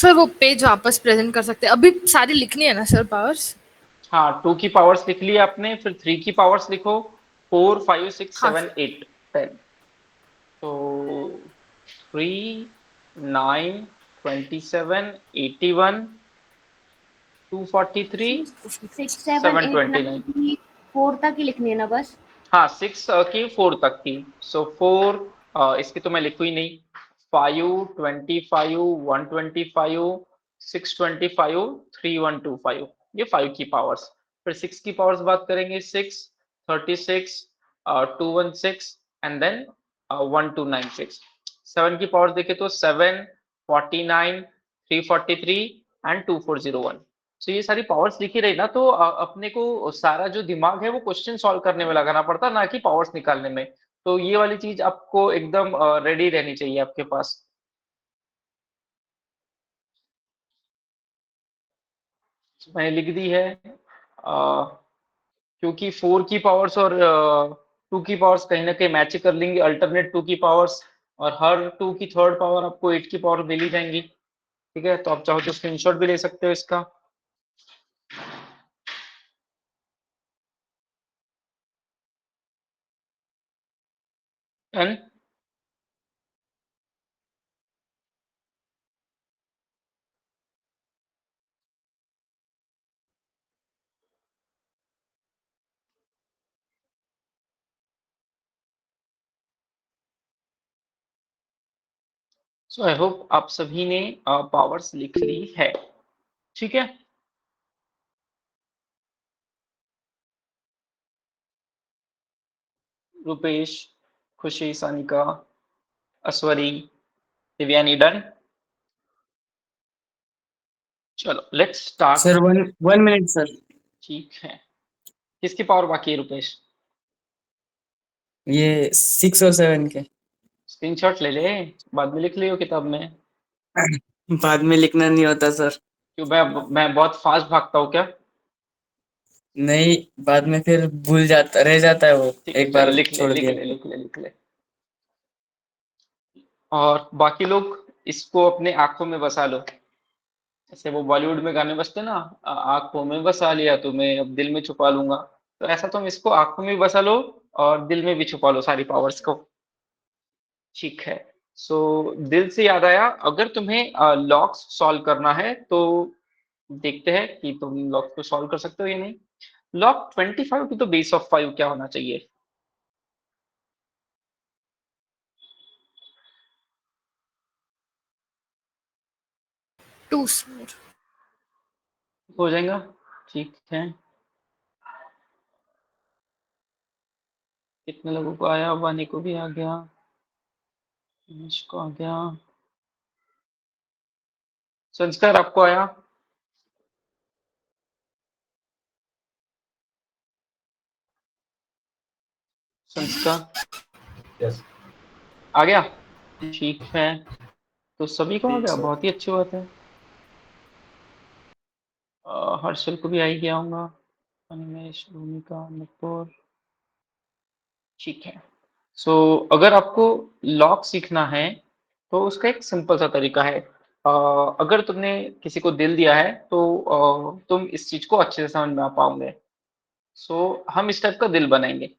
Sir वो page वापस present कर सकते हैं, अभी सारी लिखनी है ना सर पावर्स? हाँ, 2 की पावर्स लिख ली आपने, फिर 3 की पावर्स लिखो। 4 5 6 हाँ 7 सर। 8 10। तो 3 9 27 81 243 6 7 8 729। 9 4 तक ही लिखनी है ना बस? हाँ, 6 की 4 तक की। सो 4, इसकी तो मैं लिखू ही नहीं। 5 25 125 625 3125, ये 5 की पावर्स। फिर 6 की पावर्स बात करेंगे। 6 36 216 एंड देन 1296। 7 की पावर्स देखे तो 7 49 343 एंड 2401। तो ये सारी पावर्स लिखी रही ना, तो अपने को सारा जो दिमाग है वो क्वेश्चन सॉल्व करने में लगाना पड़ता, ना कि पावर्स निकालने में। तो ये वाली चीज आपको एकदम रेडी रहनी चाहिए आपके पास। मैंने लिख दी है। क्योंकि 4 की पावर्स और 2 की पावर्स कहीं ना कहीं मैच कर लेंगी, अल्टरनेट 2 की पावर्स। और हर 2 की थर्ड पावर आपको 8 की पावर मिल ही जाएंगी। ठीक है, तो आप चाहो तो स्क्रीनशॉट भी ले सकते हो इसका। एंड सो आई होप आप सभी ने पावर्स लिख ली है। ठीक है। रुपेश, खुशी, सानिका, अस्वरी, दिव्यानी, डन। चलो let's start. Sir 1 minute sir. ठीक है। किसकी पावर बाकी है रुपेश? ये 6 और 7 के। स्क्रीनशॉट ले ले, बाद में लिख लियो किताब में। बाद में लिखना नहीं होता सर। क्यों, मैं बहुत फास्ट भागता हूँ क्या? नहीं, बाद में फिर भूल जाता, रह जाता है वो ठीक है, एक चलो बार लिख ले छोड़ लिख दिया ले तो। लिख ले लिख ले। और बाकी लोग इसको अपने आंखों में बसा लो। जैसे वो बॉलीवुड में गाने बजते ना, आंखों में बसा लिया तुम्हें अब दिल में छुपा लूंगा। तो ऐसा तुम इसको आंखों में भी बसा लो और दिल में भी छुपा लो सारी पावर्स को। ठीक है। सो दिल से याद आया, अगर तुम्हें लॉक्स सॉल्व करना है तो देखते हैं कि तुम लॉक्स को सॉल्व कर सकते हो या नहीं। लॉक 25 की तो बेस ऑफ 5 क्या होना चाहिए? 2 सर। हो जाएगा। ठीक है। कितने लोगों को आया? वानी को भी आ गया, मनीष को आ गया, संस्कार आपको आया? संस्कार यस। आ गया। ठीक है, तो सभी को आ गया, बहुत ही अच्छी बात है। हर्षल को भी आ ही गया होगा। अनिमेश, भूमिका, नुपुर। ठीक है। सो अगर आपको लॉक सीखना है तो उसका एक सिंपल सा तरीका है। अगर तुमने किसी को दिल दिया है तो तुम इस चीज को अच्छे से समझ में आ पाओगे। सो हम इस टाइप का दिल बनाएंगे।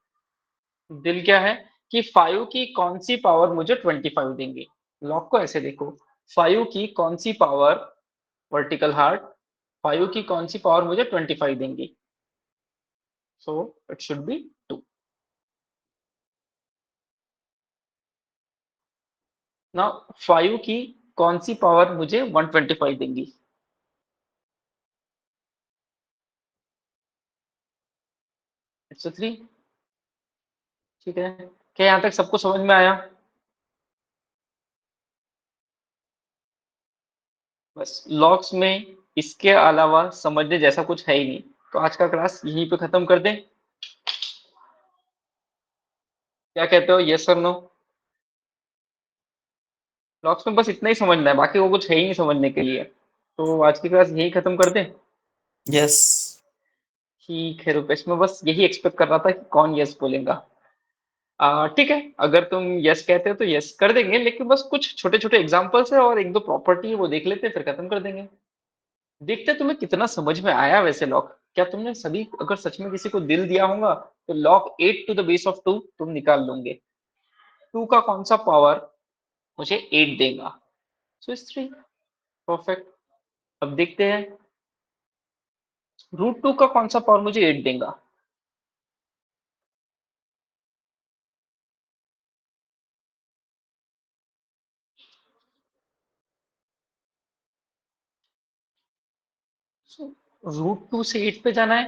दिल क्या है कि 5 की कौन सी पावर मुझे 25 देंगी। लॉक को ऐसे देखो, 5 की कौन सी पावर, वर्टिकल हार्ट, 5 की कौन सी पावर मुझे 25 देंगी। So it should be 2। Now 5 की कौन सी पावर मुझे 125 देंगी? इट्स 3। ठीक है, क्या यहाँ तक सबको समझ में आया? बस लॉक्स में इसके अलावा समझने जैसा कुछ है ही नहीं। तो आज का क्लास यहीं पे खत्म कर दें? क्या कहते हो, यस और नो? लॉक्स में बस इतना ही समझना है, बाकी वो कुछ है ही नहीं समझने के लिए। तो आज की क्लास यही खत्म कर दें? यस। ठीक है रुपेश, मैं बस यही एक्सपेक्ट कर रहा था कि कौन यस बोलेगा। ठीक है, अगर तुम यस कहते हो तो यस कर देंगे, लेकिन बस कुछ छोटे छोटे एग्जांपल्स है और एक दो प्रॉपर्टी है वो देख लेते हैं, फिर खत्म कर देंगे। देखते हैं तुम्हें कितना समझ में आया वैसे लॉग। क्या तुमने सभी, अगर सच में किसी को दिल दिया होगा तो log 8 to the base of 2 तुम निकाल लोगे। 2 का कौन सा पावर मुझे 8 देगा? So it's 3। परफेक्ट। अब देखते हैं √2 का कौन सा पावर मुझे 8 देगा। √2 से 8 पे जाना है,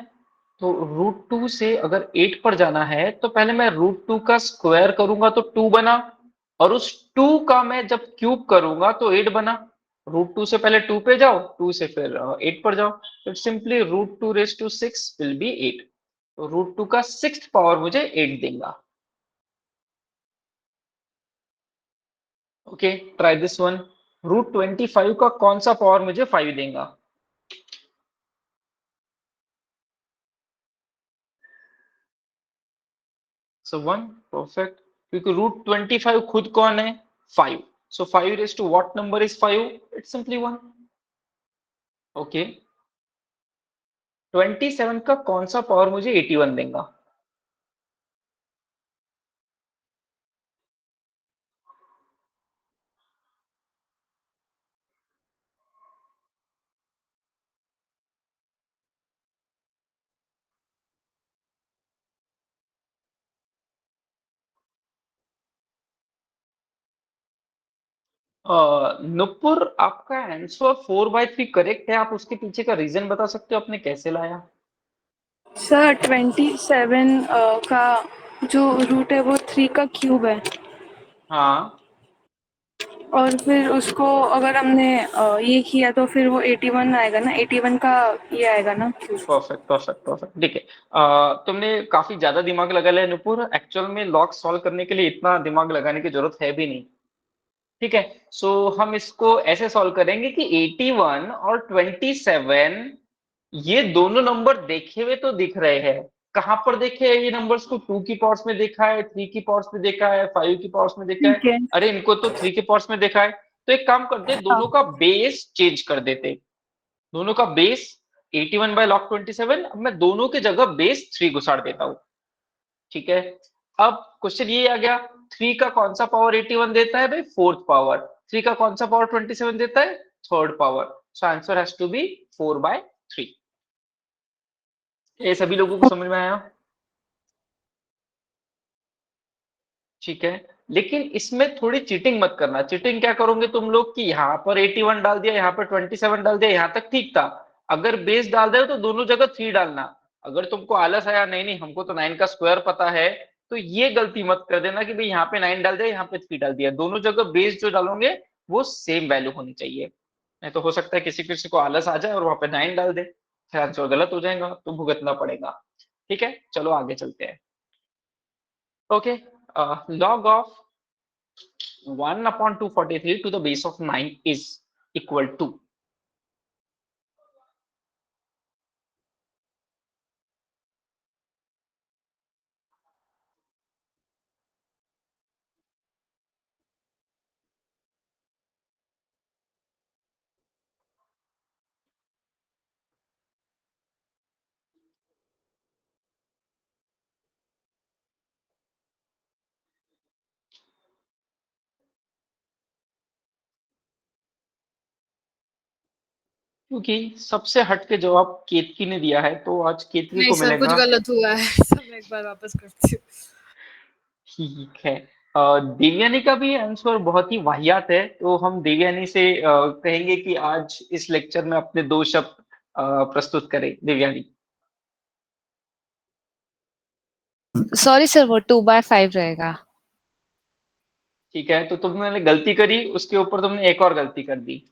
तो √2 से अगर 8 पर जाना है तो पहले मैं √2 का स्क्वायर करूंगा तो 2 बना, और उस 2 का मैं जब क्यूब करूंगा तो 8 बना। √2 से पहले 2 पे जाओ, 2 से फिर 8 पर जाओ, तो सिंपली √2⁶ विल बी 8। तो √2 का 6th पावर मुझे 8 देगा। Okay, try this one. √25 का कौन सा पावर मुझे 5 देगा? सो 1। परफेक्ट। क्योंकि √25 खुद कौन है? 5। So 5 raise to what number is 5? It's simply 1। Okay. 27 का कौन सा पावर मुझे 81 देगा? नुपुर, आपका आंसर 4/3 करेक्ट है। आप उसके पीछे का रीजन बता सकते हो आपने कैसे लाया? सर 27 का जो रूट है वो 3 का क्यूब है, हाँ, और फिर उसको अगर हमने ये किया तो फिर वो 81 आएगा ना, 81 का ये आएगा ना क्यूब। Perfect perfect perfect. ठीक है, तुमने काफी ज्यादा दिमाग लगा लिया नुपुर। एक्चुअल में लॉग सॉल्व करने के लिए इतना दिमाग लगाने की जरूरत है भी नहीं। ठीक है, सो हम इसको ऐसे सॉल्व करेंगे कि 81 और 27 ये दोनों नंबर देखे हुए तो दिख रहे हैं। कहां पर देखे हैं ये नंबर्स को? 2 की पावर्स में देखा है, 3 की पावर्स में देखा है, 5 की पावर्स में देखा है। ठीक है। अरे इनको तो 3 की पावर्स में देखा है। तो एक काम करते, हाँ, दोनों का बेस चेंज कर देते। दोनों का बेस 81 बाय log 27, अब मैं दोनों की जगह बेस 3 घुसाड़ देता हूं। ठीक है, अब क्वेश्चन ये आ गया, 3 का कौन सा पावर 81 देता है भाई? 4th power. 3 का कौन सा पावर 27 देता है? 3rd power. So answer has to be 4/3। ये सभी लोगों को समझ में आया? ठीक है, लेकिन इसमें थोड़ी चीटिंग मत करना। चीटिंग क्या करोगे तुम लोग कि यहाँ पर 81 डाल दिया, यहाँ पर 27 डाल दिया, यहाँ तक ठीक था। अगर बेस डाल दे तो दोनों जगह 3 डालना। अगर तुमको आलस आया नहीं नहीं हमको तो 9 का स्क्वायर पता है, तो ये गलती मत कर देना कि भाई यहाँ पे 9 डाल दिया, यहाँ पे 3 डाल दिया। दोनों जगह बेस जो डालोगे वो सेम वैल्यू होनी चाहिए। नहीं तो हो सकता है किसी किसी को आलस आ जाए और वहां पे 9 डाल दे, फिर आंसर गलत हो जाएगा तो भुगतना पड़ेगा। ठीक है, चलो आगे चलते हैं। Okay, log of 1/243 to the base of 9 is equal to, क्योंकि सबसे हटके जवाब केतकी ने दिया है तो आज केतकी नहीं को सर, कुछ मिलेगा। गलत हुआ है। सब मैं एक बार वापस करती हूँ। ठीक है, देवयानी का भी आंसर बहुत ही वाहियात है, तो हम देवयानी से कहेंगे कि आज इस लेक्चर में अपने 2 शब्द प्रस्तुत करें। देवयानी। सॉरी सर, वो 2/5 रहेगा। ठीक है, तो तुमने गलती करी, उसके ऊपर तुमने एक और गलती कर दी।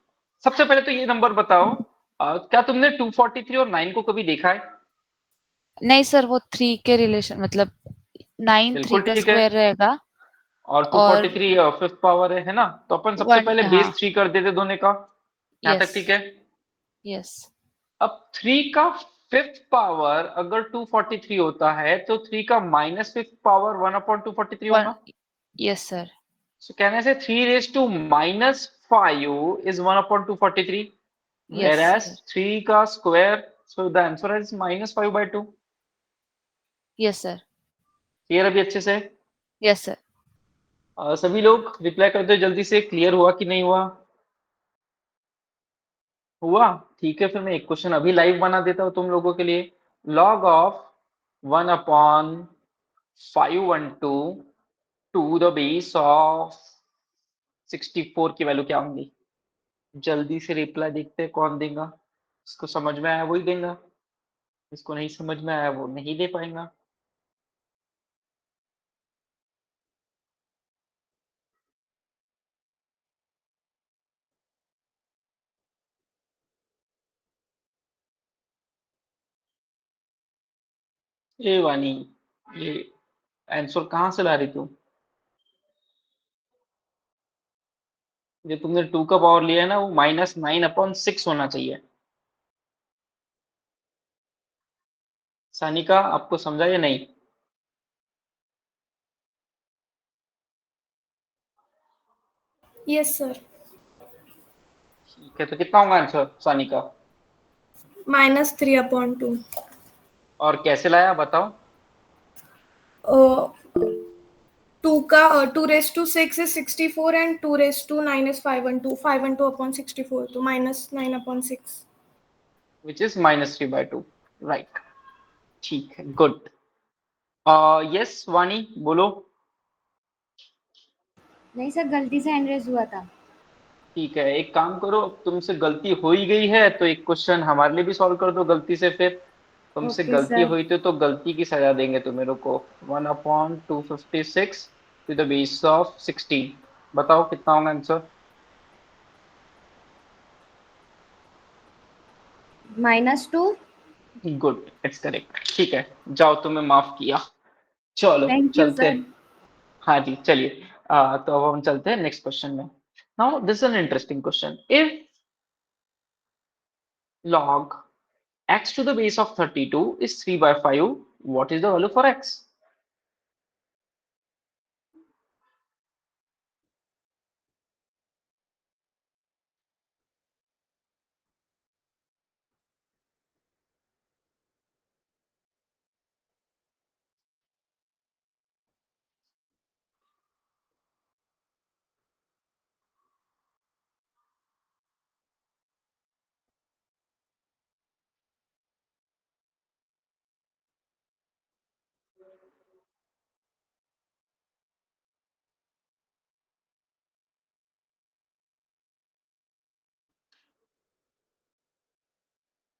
सबसे पहले तो ये नंबर बताओ, क्या तुमने 243 और 9 को कभी देखा है? नहीं सर, वो 3 के रिलेशन, मतलब 9 3 बिल्कुल का ठीक है, स्क्वायर रहेगा। और और 243 5th पावर है ना, तो अपन सबसे वन, पहले हाँ। बेस 3 कर देते दोनों का। यहाँ यस। तक ठीक है। यस। अब 3 का फिफ्थ पावर अगर 243 होता है तो 3 का माइनस फिफ्थ पावर 1/243 होगा। Yes sir. So कहने से 3 raised to minus 5 is 1/243, yes whereas sir. 3 का square, so the answer is -5/2। Yes sir. Clear अभी अच्छे से? Yes sir. सभी लोग रिप्लाई करते हो जल्दी से, क्लियर हुआ कि नहीं हुआ? हुआ? ठीक है, फिर मैं एक क्वेश्चन अभी लाइव बना देता हूँ तुम लोगों के लिए। log of 1/512 to the base of 64 की वैल्यू क्या होंगी? जल्दी से रिप्लाई देखते हैं कौन देगा। इसको समझ में आया वही देगा, इसको नहीं समझ में आया वो नहीं दे पाएगा। ये वानी, ये आंसर कहाँ से ला रही तू? जो तुमने 2 का पावर लिया है ना, वो -9/6 होना चाहिए। सानिका, आपको समझा या नहीं? Yes sir. ठीक है, तो कितना होगा आंसर सानिका? -3/2। और कैसे लाया बताओ? 2 is 64 and 2 is 512. 512/64, तो -9/6। Which is -3/2, right. ठीक है, गुड। यस वानी बोलो। नहीं सर, गलती से हैंड रेज हुआ था। ठीक है, एक काम करो, तुमसे गलती हो ही गई है तो एक क्वेश्चन हमारे लिए भी सॉल्व कर दो गलती से। फिर तुमसे ओके गलती सर। हुई तो गलती की सजा देंगे तुम्हें। रुको, 1/256 टू द बेस ऑफ 16, बताओ कितना होगा आंसर? -2। Good, it's correct. ठीक है, जाओ, तुम्हें माफ किया। चलो थैंक यू चलते। सर। हाँ जी, चलिए। तो अब हम चलते हैं नेक्स्ट क्वेश्चन में। Now this is an interesting question. If log x to the base of 32 is 3/5, what is the value for x?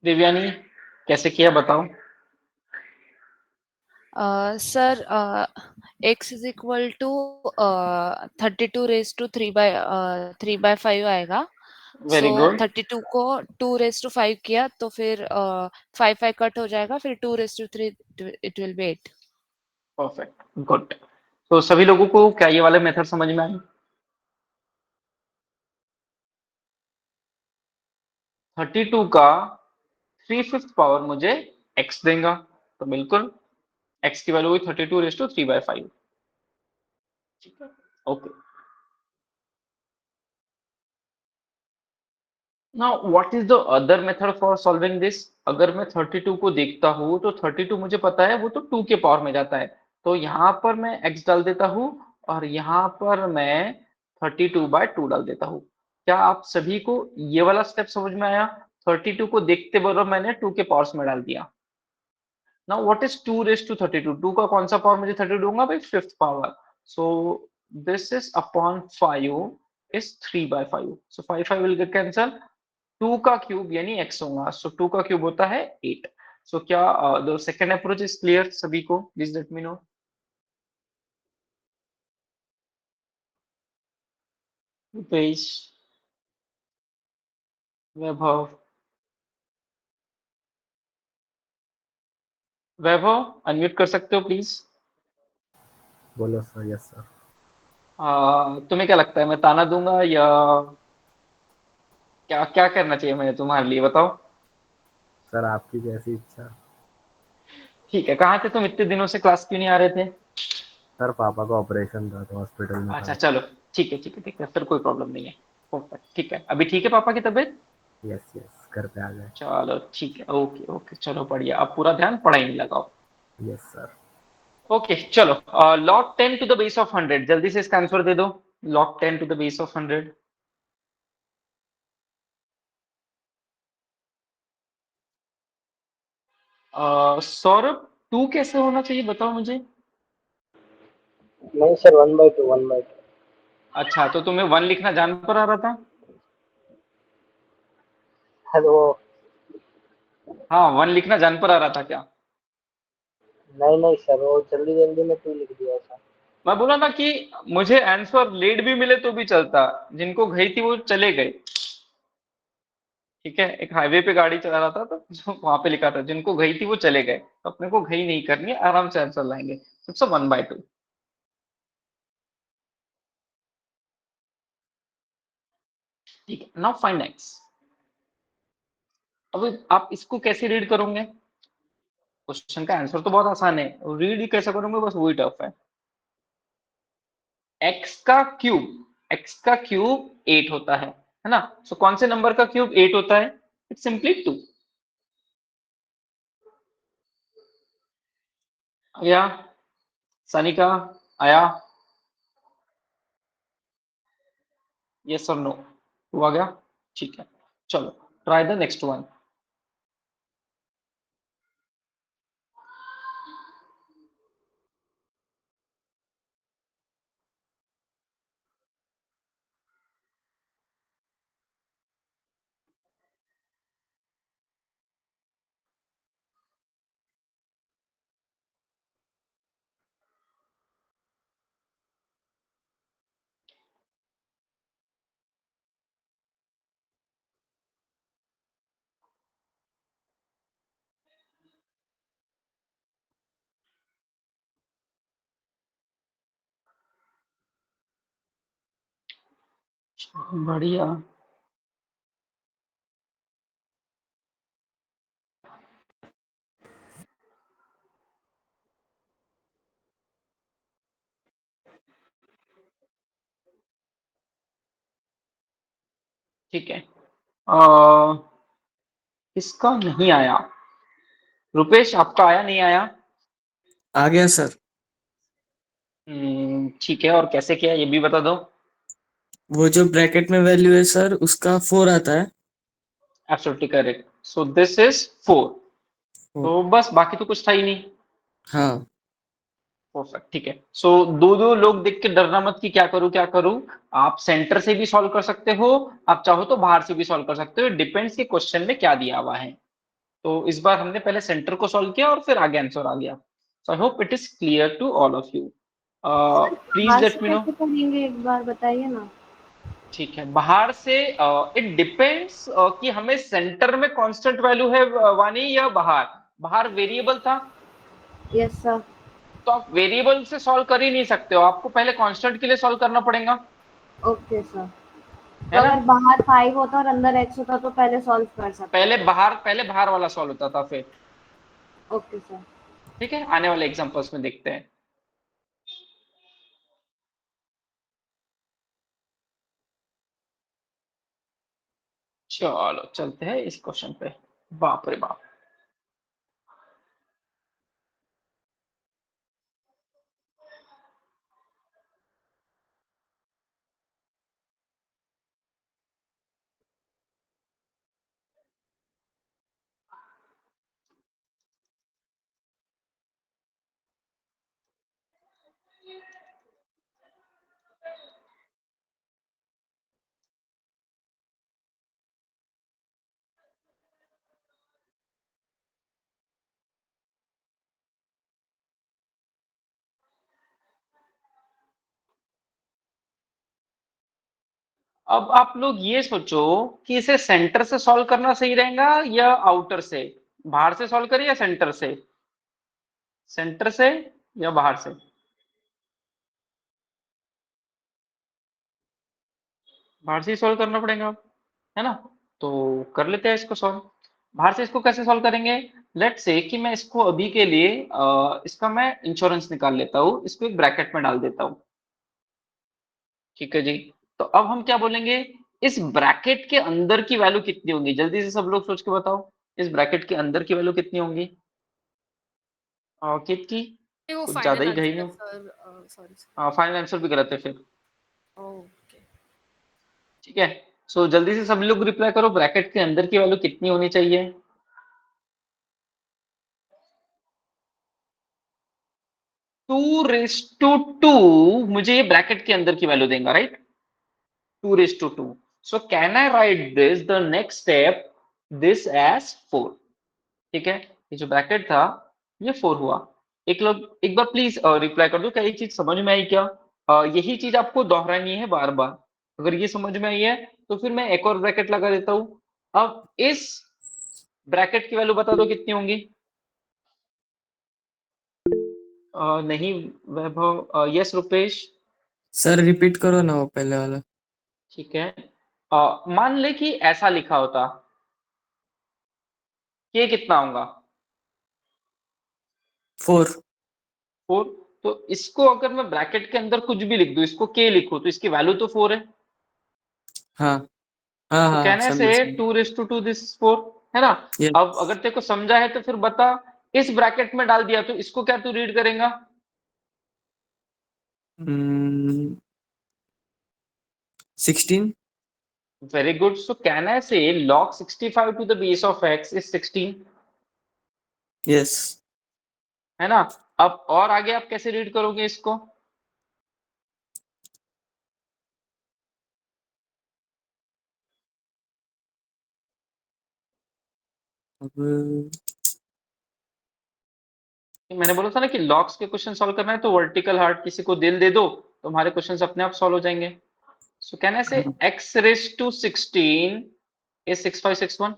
Devyani, कैसे किया बताओ? Sir x is equal to 32 raise to 3/5 आएगा। वेरी सो गुड, 32 को 2 raise to 5 किया तो फिर 5 cut हो जाएगा, फिर 2 raise to 3 it will be 8। Perfect, good. तो सभी लोगों को क्या ये वाले मेथड समझ में आए? 32 का 3/5 पावर मुझे x देगा, तो बिल्कुल x की वैल्यू हुई 32 रेज टू 3/5। ठीक है, okay. Now what is the other method for solving this? अगर मैं 32 को देखता हूँ तो 32 मुझे पता है वो तो 2 के पावर में जाता है, तो यहाँ पर मैं x डाल देता हूँ और यहाँ पर मैं 32/2 डाल देता हूँ। क्या आप सभी को ये वाला स्टेप समझ में आया? 32 को देखते बराबर मैंने 2 के पावर्स में डाल दिया। Now what is 2 raise to 32? 2 का कौन सा पावर मुझे 32 दूंगा भाई? Fifth power. So this is upon 5 is 3/5, so 5 will get cancelled। 2 का क्यूब यानी x होगा, सो 2 का क्यूब होता है 8। सो क्या the second approach is clear सभी को? Please let me no. Rupesh, Vaibhav, Vaibhav unmute कर सकते हो प्लीज? बोलो सर। Yes sir. तुम्हें क्या लगता है, मैं ताना दूंगा या क्या क्या करना चाहिए मुझे तुम्हारे लिए, बताओ? सर आपकी जैसी इच्छा। ठीक है, कहाँ थे तुम इतने दिनों से, क्लास क्यों नहीं आ रहे थे? सर पापा का ऑपरेशन था तो हॉस्पिटल में अच्छा था। चलो, ठीक है ठीक है ठीक है, फिर कोई प्रॉब्लम नहीं है। परफेक्ट, ठीक है, अभी ठीक है पापा की तबीयत? यस यस, घर पे आ गए। चलो ठीक है, ओके ओके, चलो बढ़िया, अब पूरा ध्यान पढ़ाई में लगाओ। Yes sir. ओके चलो, log 10 to the base of 100, जल्दी से इसका आंसर दे दो। log 10 to the base of 100। Saurabh, 2 कैसे होना चाहिए बताओ मुझे। नहीं सर, 1/2, 1/2। अच्छा, तो तुम्हें 1 लिखना जान पर आ रहा था? हेलो। हाँ, 1 लिखना जान पर आ रहा था क्या? नहीं नहीं सर, वो जल्दी जल्दी में 2 लिख दिया सर। मैं बोला ना कि मुझे आंसर लेट भी मिले तो भी चलता, जिनको गई थी वो चले गए। ठीक है, एक हाईवे पे गाड़ी चला रहा था तो वहां पे लिखा था जिनको गई थी वो चले गए, तो अपने को गई नहीं करनी है, आराम से आंसर लाएंगे। इट्स 1/2। ठीक है, नाउ फाइंड एक्स। अब आप इसको कैसे रीड करोगे? क्वेश्चन का आंसर तो बहुत आसान है, रीड ही कैसे करोगे बस वही टफ है। एक्स का क्यूब 8 होता है ना? सो कौन से नंबर का क्यूब 8 होता है? It's simply 2। आया? सनिका, आया? यस और नो? हुआ गया? ठीक है, चलो ट्राई द नेक्स्ट वन। बढ़िया। ठीक है, इसका नहीं आया। रुपेश, आपका आया नहीं आया? आ गया सर। ठीक है, और कैसे किया ये भी बता दो। वो जो ब्रैकेट में वैल्यू है सर उसका 4 आता है। Absolutely correct, so this is 4। ओ, तो बस, बाकी तो कुछ था ही नहीं। हाँ। परफेक्ट, ठीक है। सो दो दो लोग देख के डरना मत कि क्या करूं क्या करूं। आप सेंटर से भी सॉल्व कर सकते हो, आप चाहो तो बाहर से भी सॉल्व कर सकते हो, डिपेंड्स कि क्वेश्चन में क्या दिया हुआ है। तो इस बार हमने पहले सेंटर को सॉल्व किया और फिर आगे आंसर आ गया। So I hope it is clear to all of you. Sir please बाहर से लेट मी नो। कैसे करेंगे, एक बार बताइए ना। ठीक है, बाहर से इट डिपेंड्स कि हमें सेंटर में कांस्टेंट वैल्यू है वानी या बाहर। बाहर वेरिएबल था, यस सर। तो आप वेरिएबल से सॉल्व कर ही नहीं सकते हो, आपको पहले कांस्टेंट के लिए सॉल्व करना पड़ेगा, ओके सर। तो है ना? अगर बाहर 5 होता और अंदर x होता तो पहले सॉल्व कर सकते थे। पहले बाहर वाला सॉल्व होता था फिर। Okay sir. ठीक है, आने वाले एग्जांपल्स में देखते हैं। चलो चलते हैं इस क्वेश्चन पे। बाप रे बाप। अब आप लोग ये सोचो कि इसे सेंटर से सॉल्व करना सही रहेगा या आउटर से, बाहर से सॉल्व करें या सेंटर से, सेंटर से या बाहर से? बाहर से ही सॉल्व करना पड़ेगा, है ना? तो कर लेते हैं इसको सॉल्व। बाहर से इसको कैसे सॉल्व करेंगे? लेट से कि मैं इसको अभी के लिए इसका मैं इंश्योरेंस निकाल लेता हूँ, इसको एक ब्रैकेट में डाल देता हूँ। ठीक है जी। तो अब हम क्या बोलेंगे, इस ब्रैकेट के अंदर की वैल्यू कितनी होगी? जल्दी से सब लोग सोच के बताओ, इस ब्रैकेट के अंदर की वैल्यू कितनी होंगी? कितनी? नहीं, वो कुछ ज्यादा फाइनल ही गई आंसर है हो। सर, सॉरी फाइनल आंसर भी गलत है फिर। ओके। ठीक है, सो जल्दी से सब लोग रिप्लाई करो, ब्रैकेट के अंदर की वैल्यू कितनी होनी चाहिए? 2 मुझे ये ब्रैकेट के अंदर की वैल्यू देगा, right? 2 so can I write this the next step this as 4? ठीक है, ये जो ब्रैकेट था ये 4 हुआ। एक लोग एक बार प्लीज रिप्लाई कर दो, क्या ये चीज समझ में आई क्या? यही चीज आपको दोहरानी है बार बार। अगर ये समझ में आई है तो फिर मैं एक और ब्रैकेट लगा देता हूं। अब इस ब्रैकेट की वैल्यू बता दो कितनी होंगी? नहीं वैभव, यस रुपेश। सर रिपीट करो ना वो पहले वाला। ठीक है, मान ले कि ऐसा लिखा होता, ये कितना होगा? 4। 4। तो इसको अगर मैं ब्रैकेट के अंदर कुछ भी लिख दूं, इसको के लिखूं, तो इसकी वैल्यू तो 4 है। हाँ हाँ तो हाँ, कहने से समझे समझे। 2 दिस 4 है ना। ये अब अगर तेरे को समझा है तो फिर बता, इस ब्रैकेट में डाल दिया तो इसको क्या तू रीड करेगा? 16। Very good. सो कहना से log 65 to the base of x is 16, yes. है ना। अब और आगे आप कैसे रीड करोगे इसको? अब मैंने बोला था ना कि लॉग्स के क्वेश्चन सॉल्व करना है तो वर्टिकल हार्ट किसी को दिल दे दो, तो हमारे क्वेश्चन अपने आप सॉल्व हो जाएंगे। सो कहने से x raise to 16 is 6561,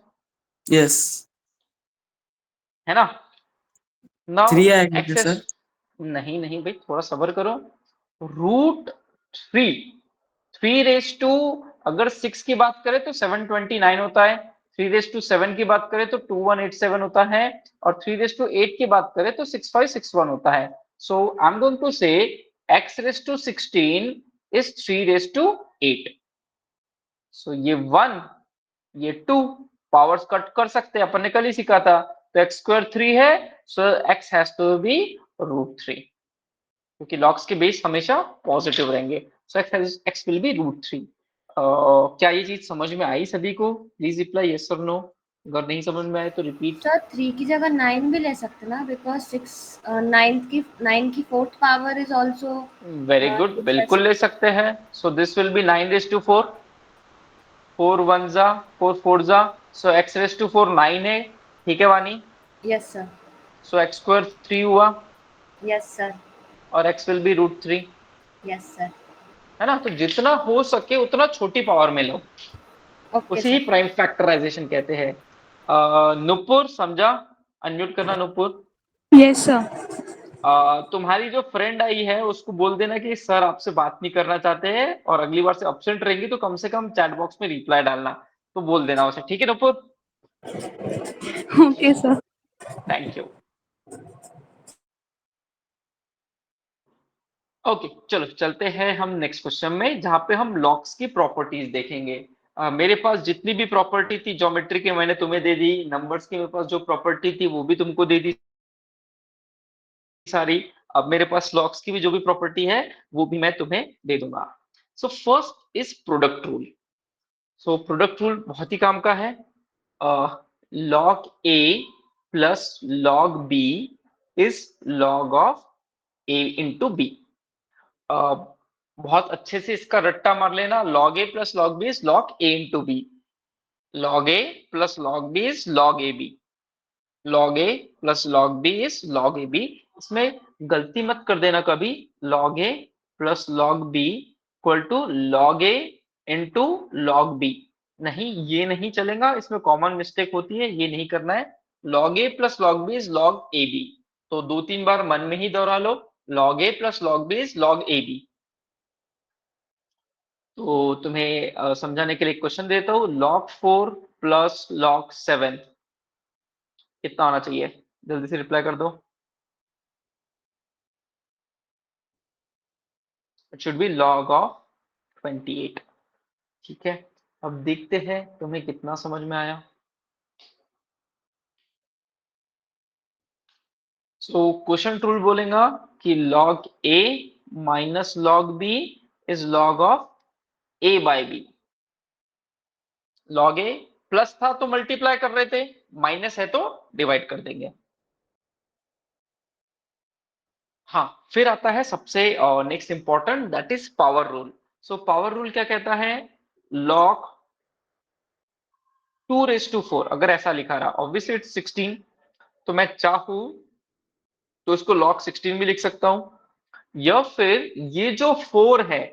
yes. है ना। नाउ 3 आएगा क्या x रेज, सर? नहीं नहीं भाई थोड़ा सब्र करो। √3, 3 रेज टू, अगर 6 की बात करें तो 729 होता है, 3 रेज टू 7 की बात करें तो 2187 होता है, और 3 रेज टू 8 की बात करें तो 6561 होता है। So I am going to say x raise to 16 is 3 raise to 8। So ये 1, ये 2 पावर्स कट कर सकते हैं, अपन ने कल ही सीखा था। तो एक्स स्क्वायर 3 है, सो x हैज टू बी √3, क्योंकि लॉग्स के बेस हमेशा पॉजिटिव रहेंगे। सो x विल बी √3। क्या ये चीज समझ में आई सभी को? प्लीज रिप्लाई यस और नो, अगर नहीं समझ में आए तो रिपीट। सर 3 की जगह 9 भी ले सकते ना, बिकॉज 9 की 4th power is also very good, 6 बिल्कुल ले सकते हैं। So this will be 9 raise to 4, 4 1 जा 4 4 जा, सो x रेज टू 4 9 है। ठीक है Vani. Yes sir. So X square 3 हुआ, यस सर। और x will be √3, yes sir. है ना। तो जितना हो सके उतना छोटी पावर में लो, ओके उसी ही सर। प्राइम फैक्टराइजेशन कहते हैं। नुपुर समझा? अनम्यूट करना नुपुर। Yes sir. तुम्हारी जो फ्रेंड आई है उसको बोल देना कि सर आपसे बात नहीं करना चाहते हैं, और अगली बार से अब्सेंट रहेंगी तो कम से कम चैट बॉक्स में रिप्लाई डालना, तो बोल देना उसे। ठीक है Nupur, okay sir. Thank you. Okay चलो चलते हैं हम नेक्स्ट क्वेश्चन में, जहां पे हम लॉक्स की प्रॉपर्टीज देखेंगे। मेरे पास जितनी भी प्रॉपर्टी थी ज्योमेट्री की मैंने तुम्हें दे दी, नंबर्स की मेरे पास जो प्रॉपर्टी थी वो भी तुमको दे दी सारी। अब मेरे पास लॉक्स की भी जो भी प्रॉपर्टी है वो भी मैं तुम्हें दे दूंगा। So first is product rule. So product rule बहुत ही काम का है। Log A plus log B is log of A into B. बहुत अच्छे से इसका रट्टा मार लेना, log A plus log B is log A into B, log A plus log B is log A B, log A plus log B is log A B. इसमें गलती मत कर देना कभी, log A plus log B equal to log A into log B, नहीं ये नहीं चलेगा, इसमें कॉमन मिस्टेक होती है, ये नहीं करना है। Log A plus log B is log A B, तो 2-3 बार मन में ही दोहरा लो, log A plus log B is log A B. तो तुम्हें समझाने के लिए क्वेश्चन देता हूँ, log 4 प्लस log 7 कितना आना चाहिए? जल्दी से रिप्लाई कर दो। It should be log of 28। ठीक है, अब देखते हैं तुम्हें कितना समझ में आया। सो क्वेश्चन रूल बोलेगा कि log a minus log b is log of a by b। log a plus था तो मल्टीप्लाई कर रहे थे, माइनस है तो डिवाइड कर देंगे। हाँ, फिर आता है सबसे next important, that is power rule. So power rule क्या कहता है? log 2⁴ अगर ऐसा लिखा रहा, ऑब्वियसली इट्स 16, तो मैं चाहूं तो इसको log 16 भी लिख सकता हूं, या फिर ये जो 4 है,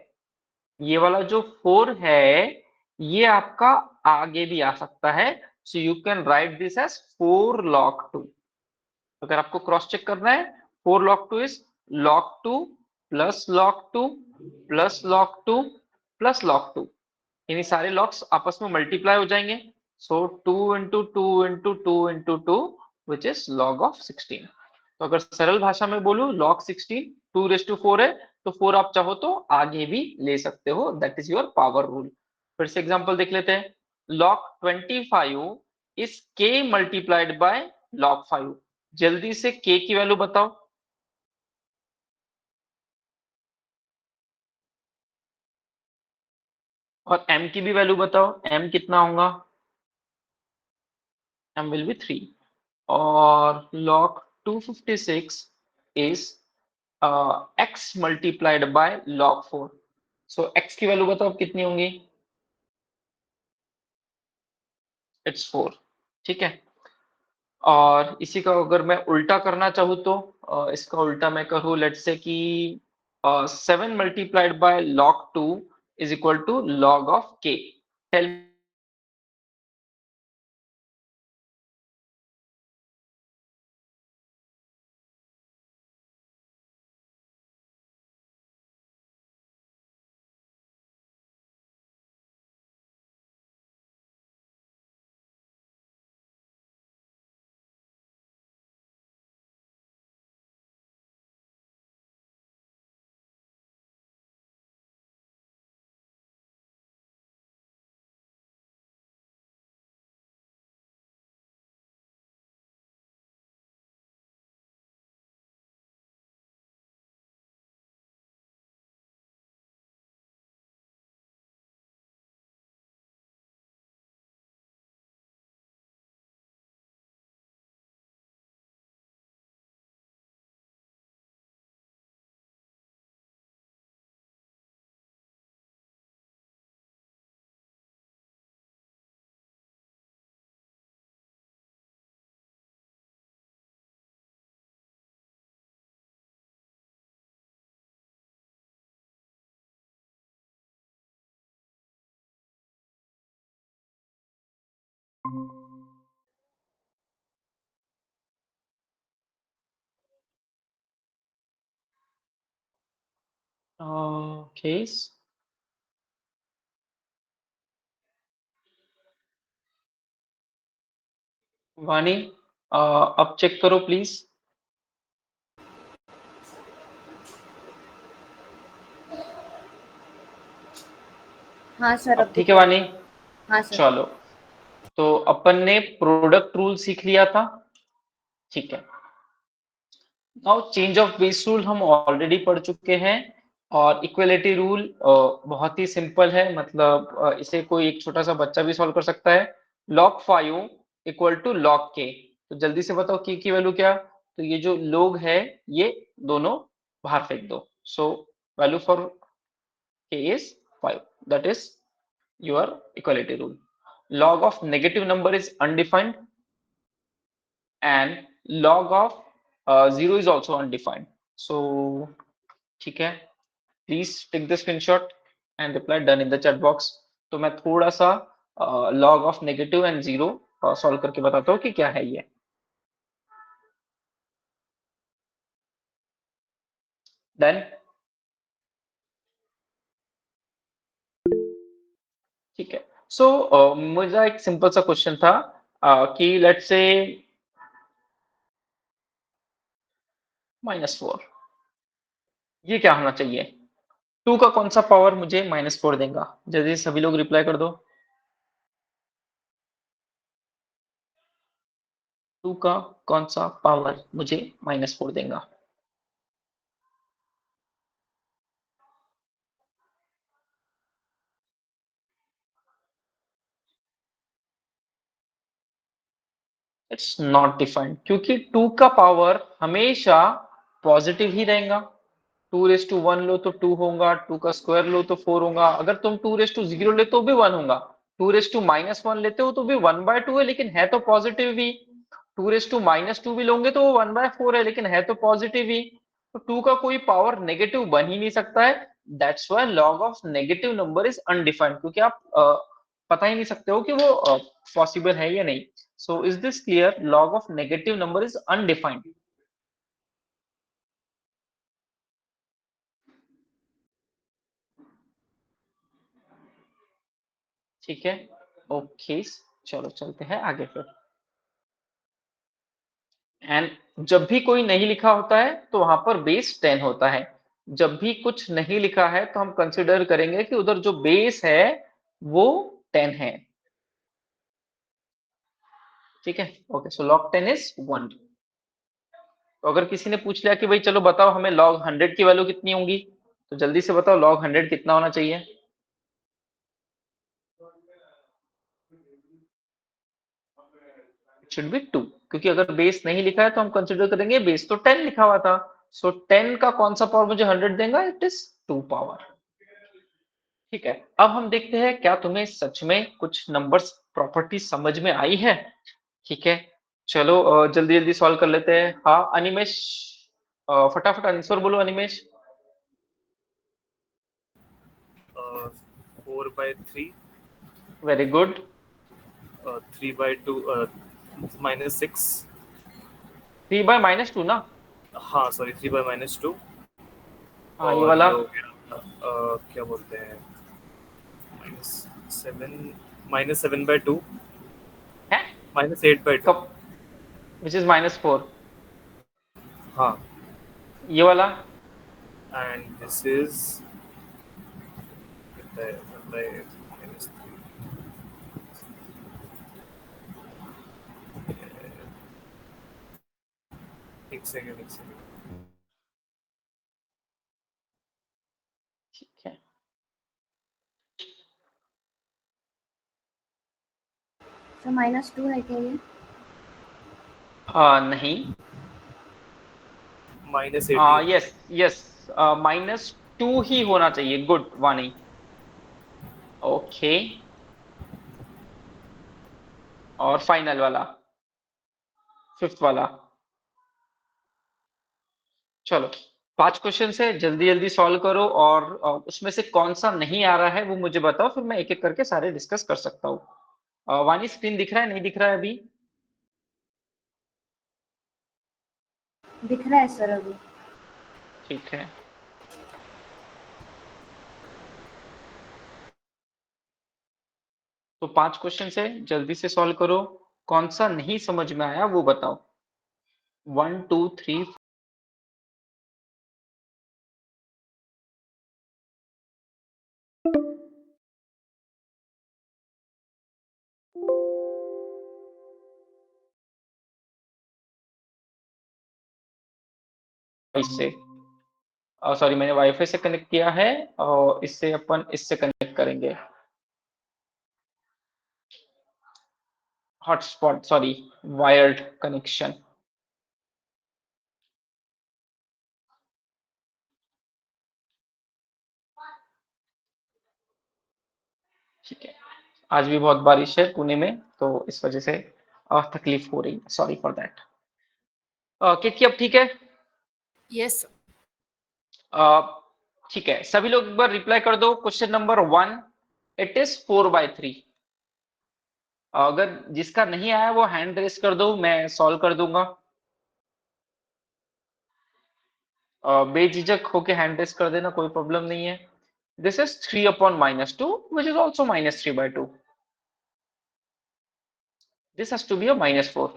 ये वाला जो 4 है, ये आपका आगे भी आ सकता है। So you can write this as 4 log 2। अगर आपको क्रॉस चेक करना है, 4 log 2 is log 2 plus log 2 plus log 2 plus log 2, यानी सारे लॉग्स आपस में मल्टीप्लाई हो जाएंगे। सो 2 into 2 into 2 into 2 which is log of 16। तो अगर सरल भाषा में बोलूं, log 16 2⁴ है, तो 4 आप चाहो तो आगे भी ले सकते हो, that is your power rule. फिर से एग्जांपल देख लेते हैं। log 25 is k multiplied by log 5। जल्दी से k की वैल्यू बताओ। और m की भी वैल्यू बताओ, m कितना होगा? m will be 3। और log 256 is x multiplied by log 4। So x की वैल्यू बताओ कितनी होंगी? इट्स 4। ठीक है, और इसी का अगर मैं उल्टा करना चाहूँ तो इसका उल्टा मैं करूँ, लेट्स से कि 7 multiplied by log 2 is equal to log of k। Tell Keswani, अब चेक करो प्लीज। हाँ सर, अब अब ठीक दिख है रहा वानी, है। हाँ सर। चलो, तो अपन ने प्रोडक्ट रूल सीख लिया था। ठीक है, now change of base rule हम ऑलरेडी पढ़ चुके हैं। और इक्वलिटी रूल बहुत ही सिंपल है, मतलब इसे कोई एक छोटा सा बच्चा भी सॉल्व कर सकता है। log 5 equal to log k। तो जल्दी से बताओ k की वैल्यू क्या? तो ये जो log है, ये दोनों बाहर फेंक दो। So value for k is 5, that is your equality rule। log of negative number is undefined and log of 0 is also undefined। so ठीक है, please take the screenshot and reply done in the chat box. तो मैं थोड़ा सा log of negative and zero solve करके बताता हूँ कि क्या है ये। डन? ठीक है, सो मुझे एक सिंपल सा क्वेश्चन था कि लेट्स से -4। ये क्या होना चाहिए? 2 का कौन सा पावर मुझे -4 देगा? जल्दी से सभी लोग रिप्लाई कर दो। 2 का कौन सा पावर मुझे -4 देगा? इट्स नॉट डिफाइंड, क्योंकि 2 का पावर हमेशा पॉजिटिव ही रहेगा। 2 लो तो 2 होगा, 2 का स्क्वायर लो तो 4 होगा। अगर तुम 2 ले तो भी 1 होगा। 2 - 1 लेते हो तो भी 1/2 है, लेकिन है तो पॉजिटिव ही। 2 - 2 भी लोगे तो वो 1/4 है, लेकिन है तो पॉजिटिव ही। तो 2 का कोई पावर नेगेटिव बन ही नहीं सकता है। That's why log of negative number is undefined, क्योंकि आप पता ही नहीं सकते हो कि वो पॉसिबल है या नहीं। So is this clear? Log of negative number is undefined. ठीक है, ओके, चलो चलते हैं आगे फिर। एंड जब भी कोई नहीं लिखा होता है तो वहां पर बेस 10 होता है। जब भी कुछ नहीं लिखा है तो हम कंसिडर करेंगे कि उधर जो बेस है वो 10 है। ठीक है, ओके, सो log 10 इज 1। तो अगर किसी ने पूछ लिया कि भाई चलो बताओ हमें log 100 की वैल्यू कितनी होगी, तो जल्दी से बताओ log 100 कितना होना चाहिए? शुड बी 2, क्योंकि अगर बेस नहीं लिखा है तो हम कंसिडर करेंगे बेस तो 10 लिखा हुआ था। सो 10 का कौन सा पावर मुझे 100 देगा? It is 2 power. ठीक है, अब हम देखते हैं क्या तुम्हें सच में कुछ नंबर्स प्रॉपर्टी समझ में आई है। ठीक है, चलो जल्दी जल्दी सॉल्व कर लेते हैं। हाँ अनिमेश, फटाफट आंसर बोलो अनिमेश। 4/3, very good. 3/2, -6। 3/-2 ना? हाँ सॉरी, 3/-2। हाँ ये और वाला ये हो गया क्या बोलते हैं, -7/2, है -8/2। कब? Which is -4। हाँ, ये वाला एंड दिस इज कितना है, -3। एक सेकेंड। ठीक है। तो -2 है क्या ये? नहीं, -18। यस यस, -2 ही होना चाहिए। गुड वानी, ओके। और फाइनल वाला, फिफ्थ वाला। चलो 5 क्वेश्चन है, जल्दी जल्दी सॉल्व करो। और उसमें से कौन सा नहीं आ रहा है वो मुझे बताओ, फिर मैं एक एक करके सारे डिस्कस कर सकता हूँ। वानी स्क्रीन दिख रहा है, नहीं दिख रहा है अभी? दिख रहा है सर अभी। ठीक है, तो 5 क्वेश्चन है, जल्दी से सॉल्व करो। कौन सा नहीं समझ में आया वो बताओ। 1 2 3 इससे, सॉरी मैंने वाईफाई से कनेक्ट किया है और इससे अपन इससे कनेक्ट करेंगे। Hotspot, sorry, wired connection. ठीक है, आज भी बहुत बारिश है पुणे में, तो इस वजह से तकलीफ हो रही है, सॉरी फॉर दैट। कितनी अब ठीक है? यस ठीक है, सभी लोग एक बार रिप्लाई कर दो। Question number 1, it is 4/3। अगर जिसका नहीं आया वो हैंड रेस कर दो, मैं सॉल्व कर दूंगा। बेझिझक होके हैंड रेस कर देना, कोई प्रॉब्लम नहीं है। This is 3/-2 which is also -3/2. This has to be a -4।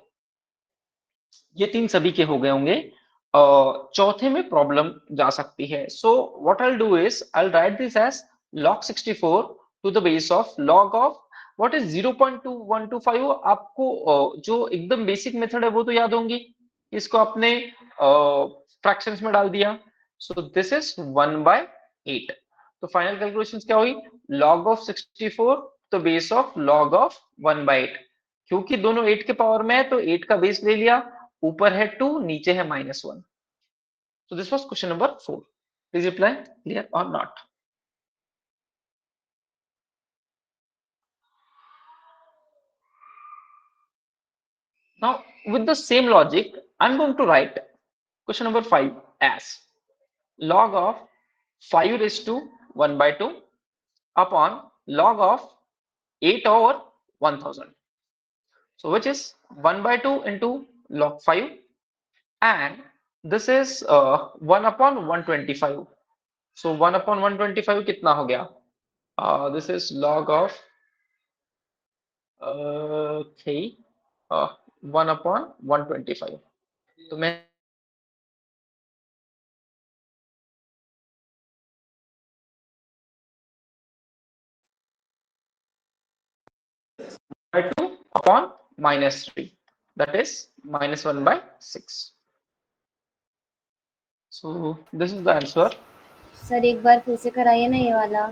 ये तीन सभी के हो गए होंगे। चौथे में प्रॉब्लम जा सकती है. So what I will do is I will write this as log 64 to the base of log of what is 0.2125. आपको जो एकदम बेसिक मेथड है वो तो याद होंगी. इसको आपने फ्रैक्शंस में डाल दिया. So this is 1/8. तो फाइनल कैलकुलेशन क्या हुई? log ऑफ 64 तो बेस ऑफ log ऑफ 1/8. क्योंकि दोनों 8 के पावर में है तो 8 का बेस ले लिया. ऊपर है 2, नीचे है -1. So this was question number 4. Please reply clear or not. Now with the same logic, I'm going to write question number 5 as log of 5 raised to 1/2 upon log of 8 over 1000. So which is 1/2 into log 5, and this is 1 upon 125. So 1 upon 125 कितना हो गया? This is log of 1 upon 125. तो मैं by 2 upon -3, that is -1/6. So this is the answer. Sir एक बार फिर से कराइए ना ये वाला.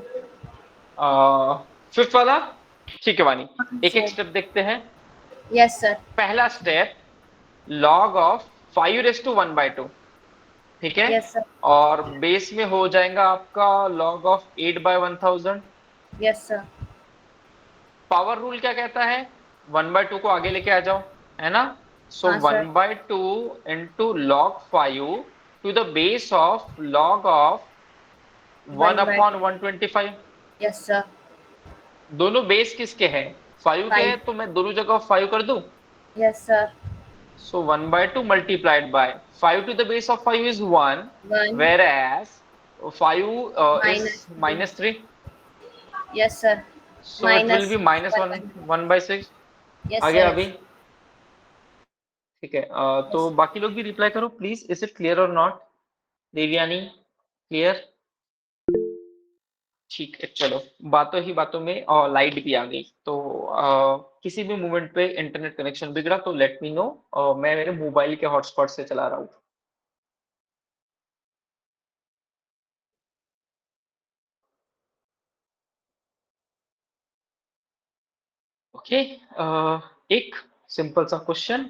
फिफ्थ वाला ठीक है वानी. एक एक सर. स्टेप देखते हैं. Yes sir. पहला step log of 5 raise to 1/2. ठीक है. Yes sir. और बेस में हो जाएगा आपका log of 8/1000. Yes sir. Power rule क्या कहता है? 1/2 को आगे लेके आ जाओ, है ना. सो हाँ, sir. 1/2 into log 5 to the base of log of 1 upon 125. Yes sir. दोनों बेस किसके हैं? 5 के हैं, तो मैं दोनों जगह 5 कर दूं. Yes sir. So 1/2 multiplied by 5 to the base of 5 is 1, 1. whereas 5 is -3. Yes sir. So it will be -1/6. Yes आगे सर. अभी ठीक है. तो बाकी लोग भी रिप्लाई करो प्लीज. इज इट क्लियर और नॉट? देवयानी क्लियर? ठीक है. चलो, बातों ही बातों में लाइट भी आ गई. तो किसी भी मोमेंट पे इंटरनेट कनेक्शन बिगड़ा तो लेट मी नो. मैं मेरे मोबाइल के हॉटस्पॉट से चला रहा हूँ. ओके. एक सिंपल सा क्वेश्चन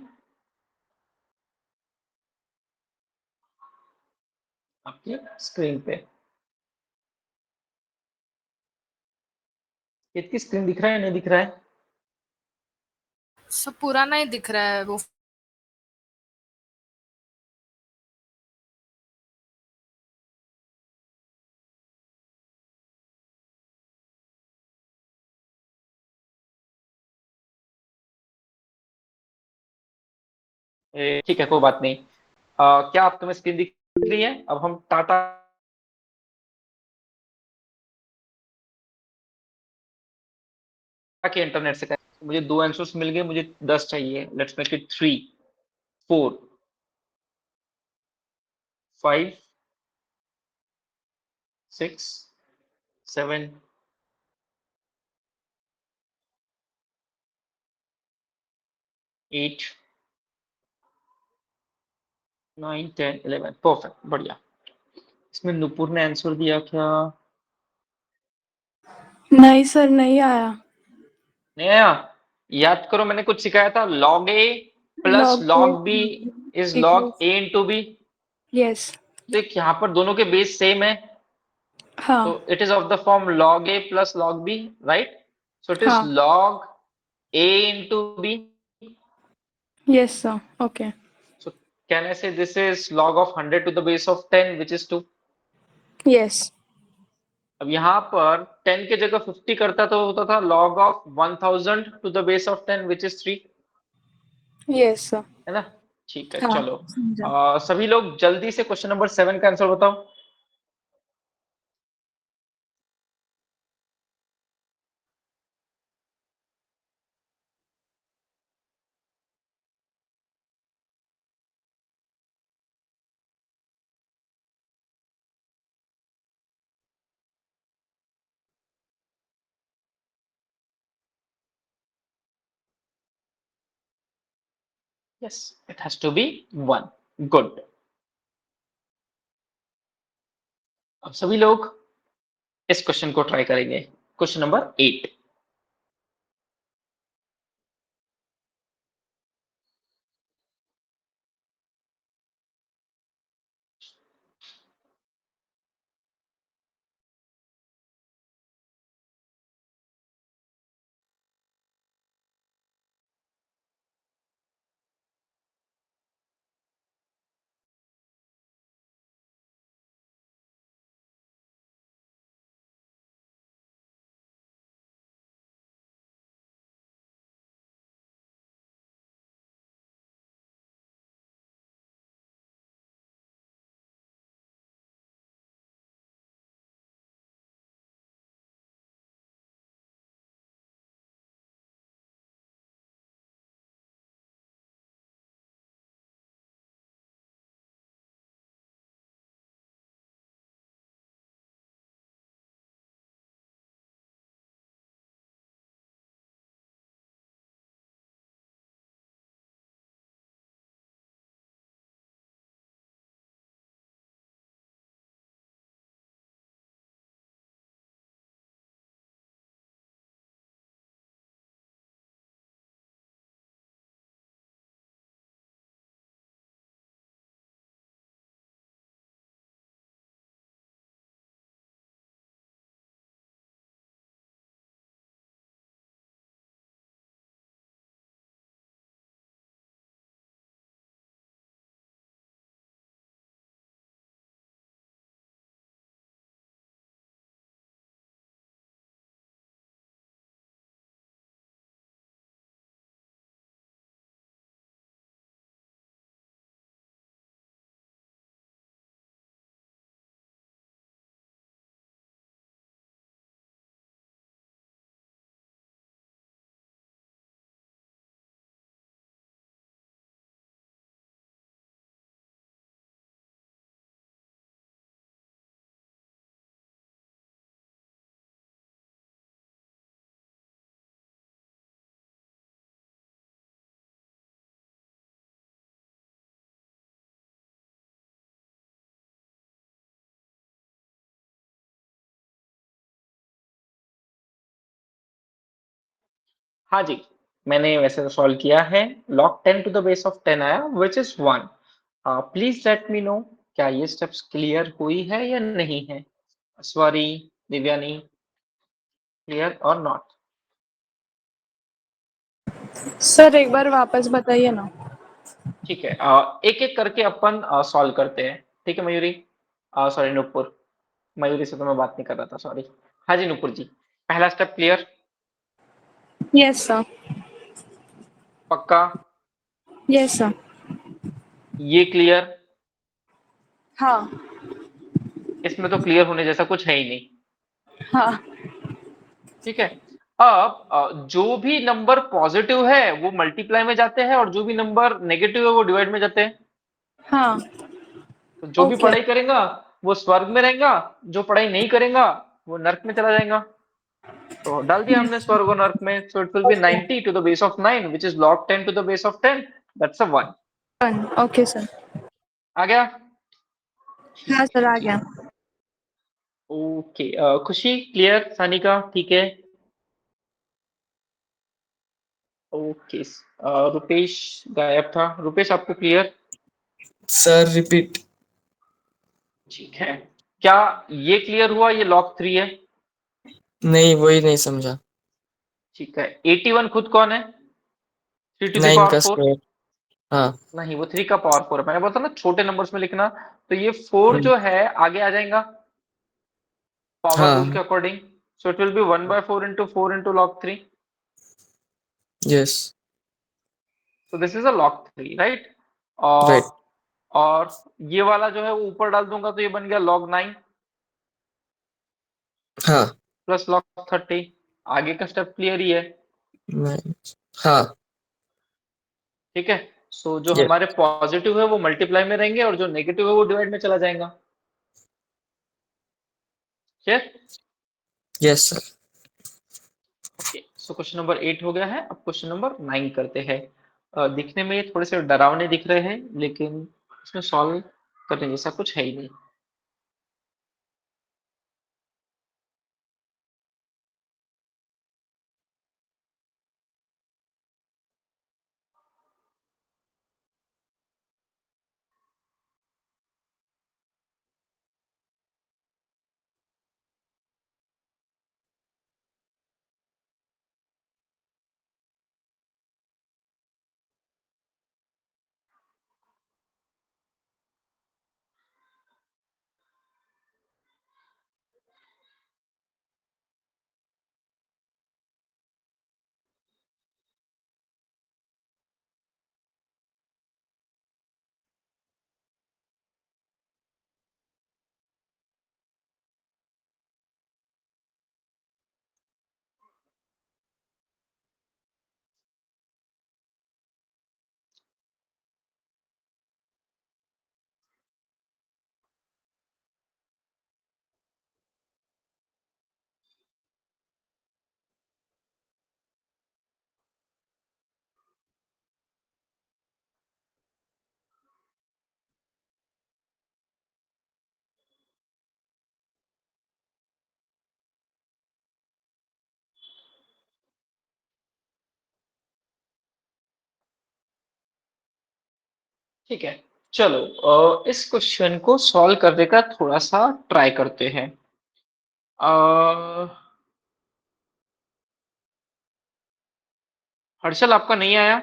आपकी स्क्रीन पे. कितनी स्क्रीन दिख रहा है, नहीं दिख रहा है? सब पुराना ही दिख रहा है वो. ठीक है, कोई बात नहीं. क्या आप तुम्हें स्क्रीन दिख रही है? अब हम टाटा के इंटरनेट से करें. मुझे 2 आंसर्स मिल गए, मुझे 10 चाहिए. Let's make it 3, 4, 5, 6, 7, 8, 9, 10, 11. परफेक्ट, बढ़िया. इसमें नुपुर ने आंसर दिया क्या? नहीं सर, नहीं आया. नहीं आया? याद करो, मैंने कुछ सिखाया था. log a plus log b is log a into b. Yes. देख, यहाँ पर दोनों के बेस सेम है. हाँ. So it is of the form log a plus log b, right? So it is हाँ. log a into b. Yes sir. Okay. So can I say this is log of 100 to the base of 10, which is 2? Yes. अब यहाँ पर 10 के जगह 50 करता तो होता था log of 1000 to the base of 10, which is 3. Yes sir. है ना? ठीक है. हाँ, चलो, समझा. सभी लोग जल्दी से क्वेश्चन नंबर 7 का आंसर बताओ. Yes, it has to be 1. Good. अब सभी लोग इस क्वेश्चन को ट्राई करेंगे। Question number 8। हाँ जी, मैंने वैसे तो सॉल्व किया है। log 10 to the base of 10 आया, which is 1। Please let me know, क्या ये स्टेप्स क्लियर हुई है या नहीं है? सॉरी, दिव्यानी, क्लियर और नॉट? सर एक बार वापस बताइए ना। ठीक है, एक एक करके अपन सॉल्व करते हैं। ठीक है मयूरी, सॉरी नुपुर, मयूरी से तो मैं बात नहीं कर रहा था, सॉरी। हाँ जी नुपुर जी, पहला स्टेप क्लियर? Yes sir. पक्का? Yes sir. ये क्लियर? हाँ। इसमें तो क्लियर होने जैसा कुछ है ही नहीं। हाँ। ठीक है, अब जो भी नंबर पॉजिटिव है वो मल्टीप्लाई में जाते हैं और जो भी नंबर नेगेटिव है वो डिवाइड में जाते हैं। हाँ। तो जो भी ओके। पढ़ाई करेगा वो स्वर्ग में रहेगा, जो पढ़ाई नहीं करेगा वो नर्क में चला जाएगा। तो डाल दिया हमने स्वर्ग और नर्क में। So it will be okay 90 to the base of 9 which is log 10 to the base of 10, that's a 1। 1। Okay sir. आ गया? हाँ ठीक सर है आ जी, गया। ओके। खुशी क्लियर? सानिका ठीक है? ओके। रुपेश गायब था। रुपेश आपको क्लियर? Sir repeat. ठीक है, क्या ये क्लियर हुआ? ये log 3 है। नहीं, वही नहीं समझा। ठीक है, 81 खुद कौन है? 3 टू द 9 पावर का 4? स्क्वायर। हाँ। नहीं, वो 3 का पावर 4 है। मैंने बोला था ना छोटे नंबर्स में लिखना। तो ये 4 हम्म, जो है आगे आ जाएगा पावर रूल के हाँ। According. So it will B 1/4 into 4 into log 3। Yes. so this is a log 3, right? Right. और ये वाला जो है वो ऊपर डाल दूंगा तो ये बन गया log 9 हाँ। Plus log 30। आगे का स्टेप क्लियर ही है। 9। हाँ। ठीक है, सो जो यस। हमारे पॉजिटिव है वो मल्टीप्लाई में रहेंगे और जो नेगेटिव है वो डिवाइड में चला जाएगा। Clear? Yes sir. Okay, so question number 8 हो गया है। अब क्वेश्चन नंबर 9 करते हैं। दिखने में थोड़े से डरावने दिख रहे हैं, लेकिन इसमें सॉल्व करने जैसा कुछ है ही नहीं। ठीक है, चलो इस क्वेश्चन को सॉल्व करने का थोड़ा सा ट्राई करते हैं। हर्षल, आपका नहीं आया?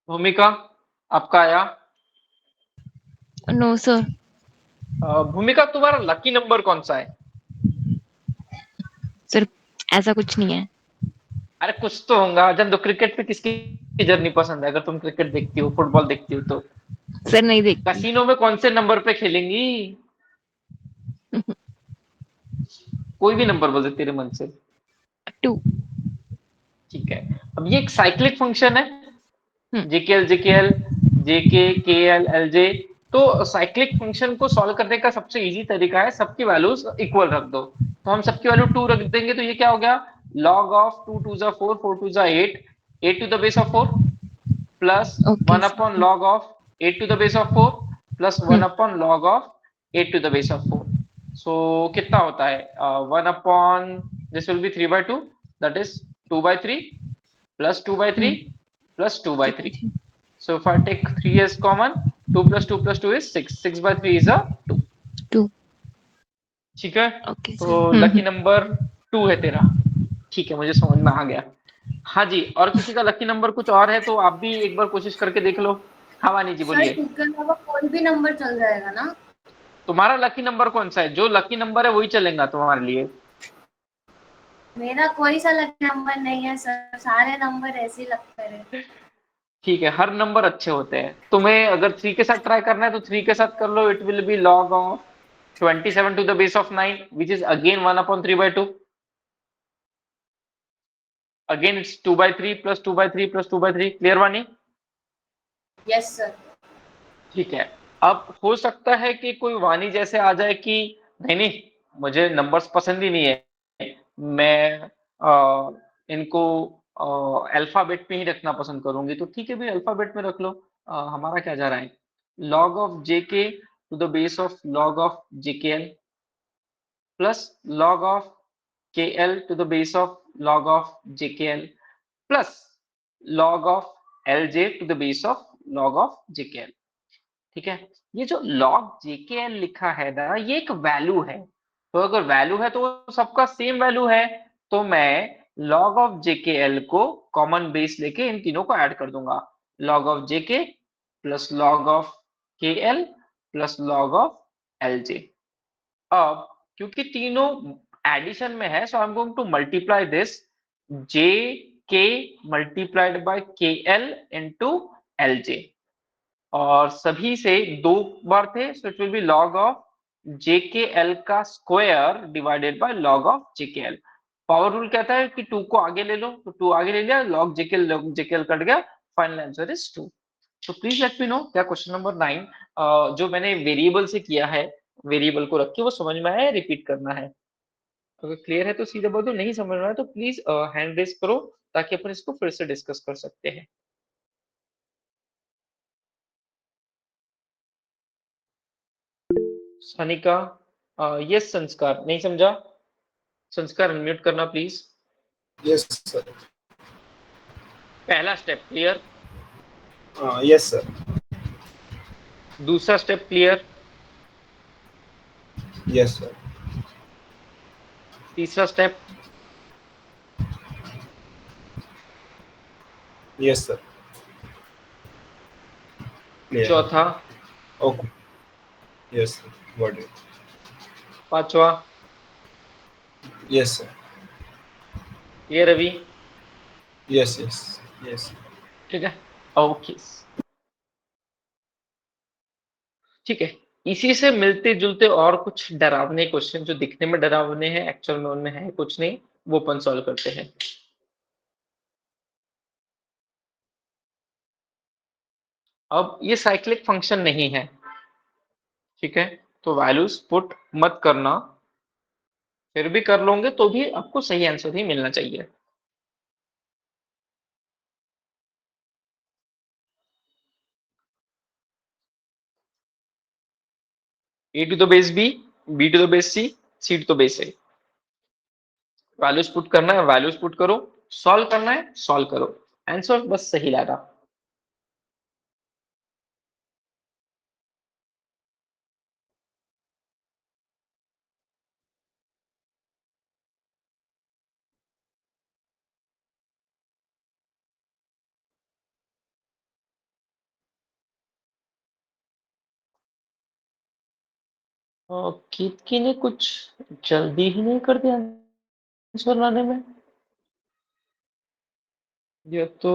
भूमिका, आपका आया? No sir. भूमिका, तुम्हारा लकी नंबर कौन सा है? सर ऐसा कुछ नहीं है। अरे कुछ तो होगा। जब तो क्रिकेट पे किसकी नजर नहीं पसंद है? अगर तुम क्रिकेट देखती हो, फुटबॉल देखती हो तो सर नहीं देखती। कैसीनो में कौन से नंबर पे खेलेंगी? कोई भी नंबर बोल दे तेरे मन से। 2। ठीक है, अब ये एक साइक्लिक फंक्शन है, हम्म। जेकेएल जेकेएल जेके केएल एलजे। तो साइक्लिक फंक्शन को सॉल्व करने का सबसे इजी तरीका है सबकी वैल्यूज इक्वल रख दो। तो हम सबकी वैल्यू 2 रख देंगे, तो ये क्या हो गया? log ऑफ 2 2 जा 4, 4 2 जा 8, 8 to the base of 4 plus okay 1 upon log of 8 to the base of 4 plus 1 upon log of 8 to the base of 4। So कितना होता है? 1 upon, this will be 3 by 2, that is 2 by 3 plus 2 by 3 plus 2 by 3. So if I take 3 as common, 2 plus 2 plus 2 is 6. 6 by 3 is a 2. 2। ठीक है, okay तो sir. Lucky number 2 है तेरा। ठीक है, मुझे समझ में आ गया। हाँ जी, और किसी का लकी नंबर कुछ और है तो आप भी एक बार कोशिश करके देख लो। हाँ वानी जी, सर बोलिए। 2 के अलावा कोई भी नंबर चल जाएगा ना? तुम्हारा लकी नंबर कौन सा है? जो लकी नंबर है वही चलेगा तुम्हारे लिए। मेरा कोई सा लकी नंबर नहीं है सर, सारे नंबर ऐसे ही लगते रहे। ठीक है, हर नंबर अच्छे होते हैं। तुम्हें अगर 3 के साथ ट्राई करना है तो 3 के साथ कर लो। It will be log of 27 to the base of 9, which is again 1 upon 3 by 2. Again it's 2 by 3 plus 2 by 3 plus 2 by 3. Clear वानी? Yes sir. ठीक है, अब हो सकता है कि कोई वानी जैसे आ जाए कि नहीं नहीं, मुझे नंबर्स पसंद ही नहीं है, मैं इनको अल्फाबेट में ही रखना पसंद करूंगी। तो ठीक है भी, अल्फाबेट में रख लो। हमारा क्या जा रहा है? log of JK to the base of log of JKL plus log of KL to the base of log of JKL plus log of LJ to the base of log of JKL। ठीक है, ये जो log JKL लिखा है ना, ये एक value है। तो अगर वैल्यू है तो सबका सेम वैल्यू है, तो मैं log of JKL को कॉमन बेस लेके इन तीनों को ऐड कर दूंगा। log of JK plus log of KL plus log of LJ। अब क्योंकि तीनों एडिशन में है, so I am going to multiply this J K multiplied by K L into L J, और सभी से 2 बार थे, so it will be log of J K L का square divided by log of J K L. Power rule कहता है कि 2 को आगे ले लो, तो 2 आगे ले लिया, लॉग जे के एल कट गया, फाइनल आंसर इज 2। तो प्लीज लेट मी नो क्या क्वेश्चन नंबर 9 जो मैंने वेरिएबल से किया है, वेरिएबल को रख के वो समझ में आया है, रिपीट करना है। अगर क्लियर है तो सीधे बोल दो, नहीं समझ में आया तो प्लीज हैंड रेस करो ताकि अपन इसको फिर से डिस्कस कर सकते हैं। सनिका, यस संस्कार, नहीं समझा? संस्कार अनम्यूट करना प्लीज। Yes sir. पहला स्टेप क्लियर? Yes sir. दूसरा स्टेप क्लियर? Yes sir. तीसरा स्टेप? Yes sir. चौथा? Okay. Yes sir, got it. पांचवा? Yes sir. ये रवि? Yes yes yes. ठीक है, ओके ठीक है। इसी से मिलते जुलते और कुछ डरावने क्वेश्चन जो दिखने में डरावने हैं, एक्चुअल में उनमें है कुछ नहीं, वो अपन सॉल्व करते हैं। अब ये साइक्लिक फंक्शन नहीं है, ठीक है, तो वैल्यूज पुट मत करना, फिर भी कर लोगे तो भी आपको सही आंसर ही मिलना चाहिए। A to the base B to the base C to the base A. Values put करना है, वैल्यूज पुट करो, सॉल्व करना है, सॉल्व करो, आंसर बस सही लाना। कीर्ति ने कुछ जल्दी ही नहीं कर दिया आंसर लाने में। ये तो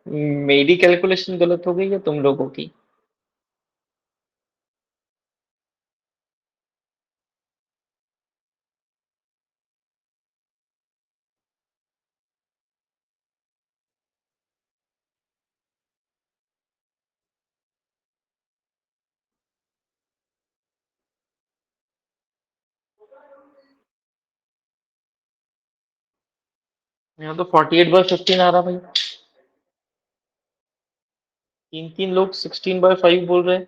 मेरी कैलकुलेशन गलत हो गई या तुम लोगों की? यहाँ तो 48/15 आ रहा भाई। तीन तीन लोग 16/5 बोल रहे हैं।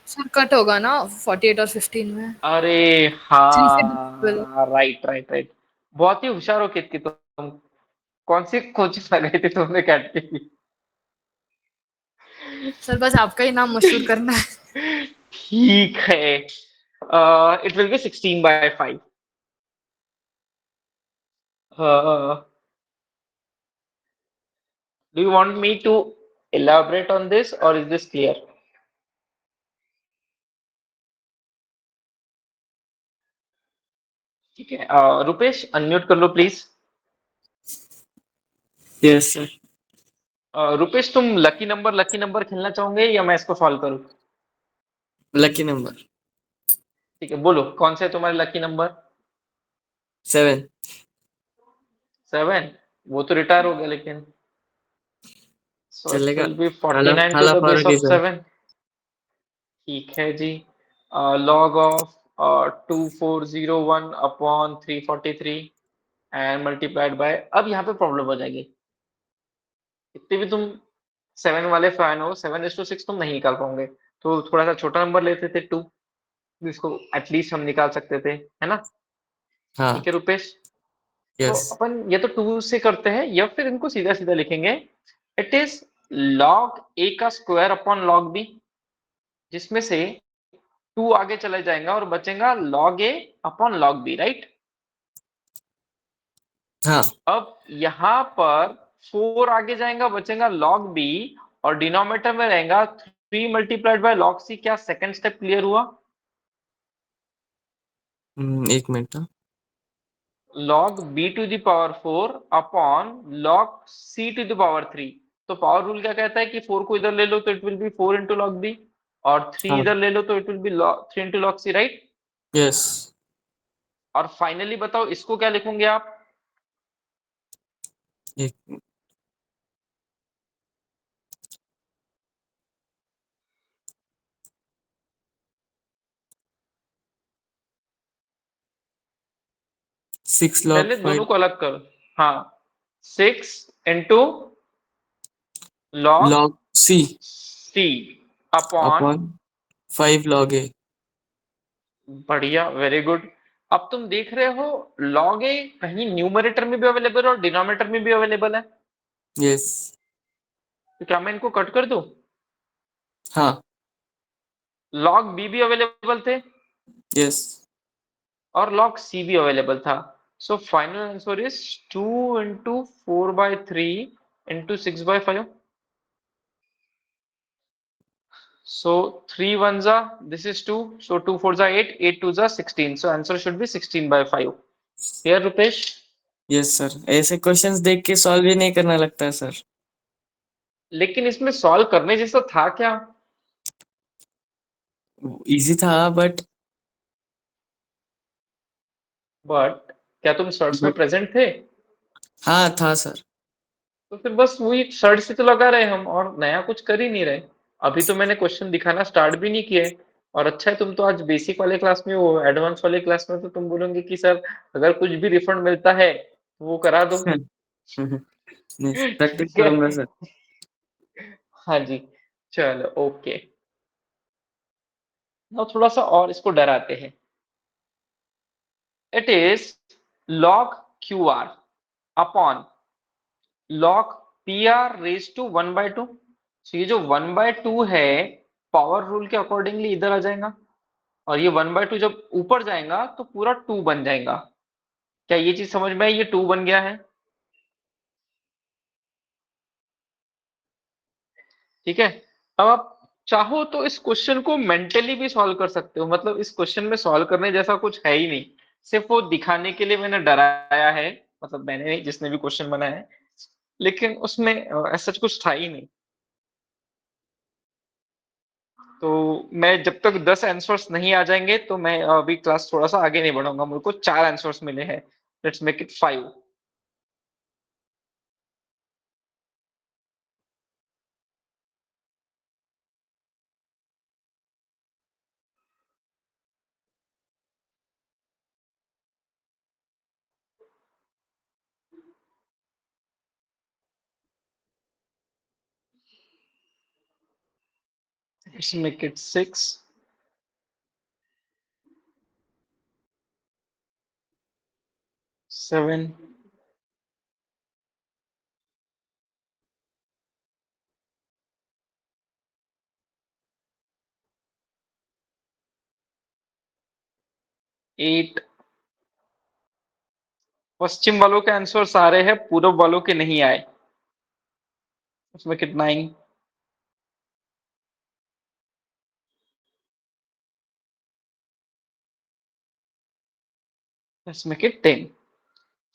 सर कट होगा ना 48 और 15 में। अरे 3 से divisible। हाँ, राइट राइट राइट। बहुत ही होशियार हो कितकी तुम। कौन सी कोचिंग लगाई थी तुमने कैट की? सर बस आपका ही नाम मशहूर करना है। ठीक है, it will B 16/5। Do you want me to elaborate on this or is this clear? ठीक है, रुपेश अनम्यूट कर लो प्लीज। Yes sir. रुपेश तुम लकी नंबर खेलना चाहोगे या मैं इसको सॉल्व करूं? लकी नंबर ठीक है, बोलो कौन सा है तुम्हारा लकी नंबर? 7। 7? वो तो रिटायर हो गया लेकिन। सो इट चलेगा। विल बी खाला 49 टू खाला द बेस फारूकी ऑफ सर। 7। ठीक है जी। Log of 2401 upon 343 and multiplied by, अब यहाँ पे प्रॉब्लम हो जाएगी। इतने भी तुम 7 वाले फैन हो, 7:6 तुम नहीं निकाल पाओगे, तो थोड़ा सा छोटा नंबर लेते थे 2, जिसको एटलीस्ट हम निकाल सकते थे, है ना? हाँ। ठीक है रुपेश, तो यस। अपन ये तो 2 से करते हैं या फिर इनको सीधा सीधा लिखेंगे। इट इज लॉग ए का स्क्वायर अपॉन लॉग बी, जिसमें से 2 आगे चला जाएगा और बचेगा लॉग ए अपॉन लॉग बी, राइट? हाँ। अब यहाँ पर 4 आगे जाएगा, बचेगा लॉग बी, और डिनोमिनेटर में रहेगा 3 मल्टीप्लाइड बाय लॉग सी। क्या सेकंड स्टेप क्लियर हुआ? एक minute. Log B to the power 4 upon log C to the power 3। तो पावर रूल क्या कहता है कि 4 को इधर ले लो तो it will be 4 into log B, और 3 हाँ। इधर ले लो तो it will be 3 into log C, right? Yes. और फाइनली बताओ इसको क्या लिखोगे आप? एक 6 log पहले 5 दोनों को अलग करो। हाँ, 6 into log log C C upon, upon 5 log A. बढ़िया, वेरी गुड। अब तुम देख रहे हो लॉग ए कहीं न्यूमरेटर में भी अवेलेबल और डिनोमिनेटर में भी अवेलेबल है, Yes. तो क्या मैं इनको कट कर दूं? हाँ. लॉग बी भी अवेलेबल थे Yes. और लॉग सी भी अवेलेबल था। So final answer is 2 into 4/3 into 6/5। So 3 ones are, this is 2, so 2 fours are 8, 8 twos are 16, so answer should be 16/5. Here Rupesh? Yes sir. ऐसे questions देख के solve ही नहीं करना लगता है सर. लेकिन इसमें सॉल्व करने जैसा था क्या? इजी था बट क्या तुम सर्च में प्रेजेंट थे? हाँ था सर. तो फिर बस वही सर्च से तो लगा रहे हम और नया कुछ कर ही नहीं रहे। अभी तो मैंने क्वेश्चन दिखाना स्टार्ट भी नहीं किया है। और अच्छा है तुम तो आज बेसिक वाले क्लास में हो, एडवांस वाले क्लास में तो तुम बोलोगे कि सर अगर कुछ भी रिफंड मिलता है तो वो करा दो। नहीं प्रैक्टिस ठीक है, करूंगा सर. हाँ जी, चलो ओके। now थोड़ा सा और इसको डराते हैं। It is log QR upon log PR raise to 1/2। तो ये जो 1/2 है पावर रूल के अकॉर्डिंगली इधर आ जाएगा, और ये 1/2 जब ऊपर जाएगा तो पूरा 2 बन जाएगा। क्या ये चीज समझ में आई? ये 2 बन गया है, ठीक है। अब आप चाहो तो इस क्वेश्चन को मेंटली भी सॉल्व कर सकते हो, मतलब इस क्वेश्चन में सॉल्व करने जैसा कुछ है ही नहीं, सिर्फ वो दिखाने के लिए मैंने डराया है, मतलब मैंने नहीं, जिसने भी क्वेश्चन बनाया है, लेकिन उसमें ऐसा कुछ था ही नहीं। तो मैं जब तक 10 आंसर्स नहीं आ जाएंगे तो मैं अभी क्लास थोड़ा सा आगे नहीं बढ़ाऊंगा। मुझको 4 आंसर्स मिले हैं, let's make it 5। Let's make it 6, 7, 8। पश्चिम वालों के आंसर सारे हैं, पूर्व वालों के नहीं आए। Let's make it 9, let's make it 10।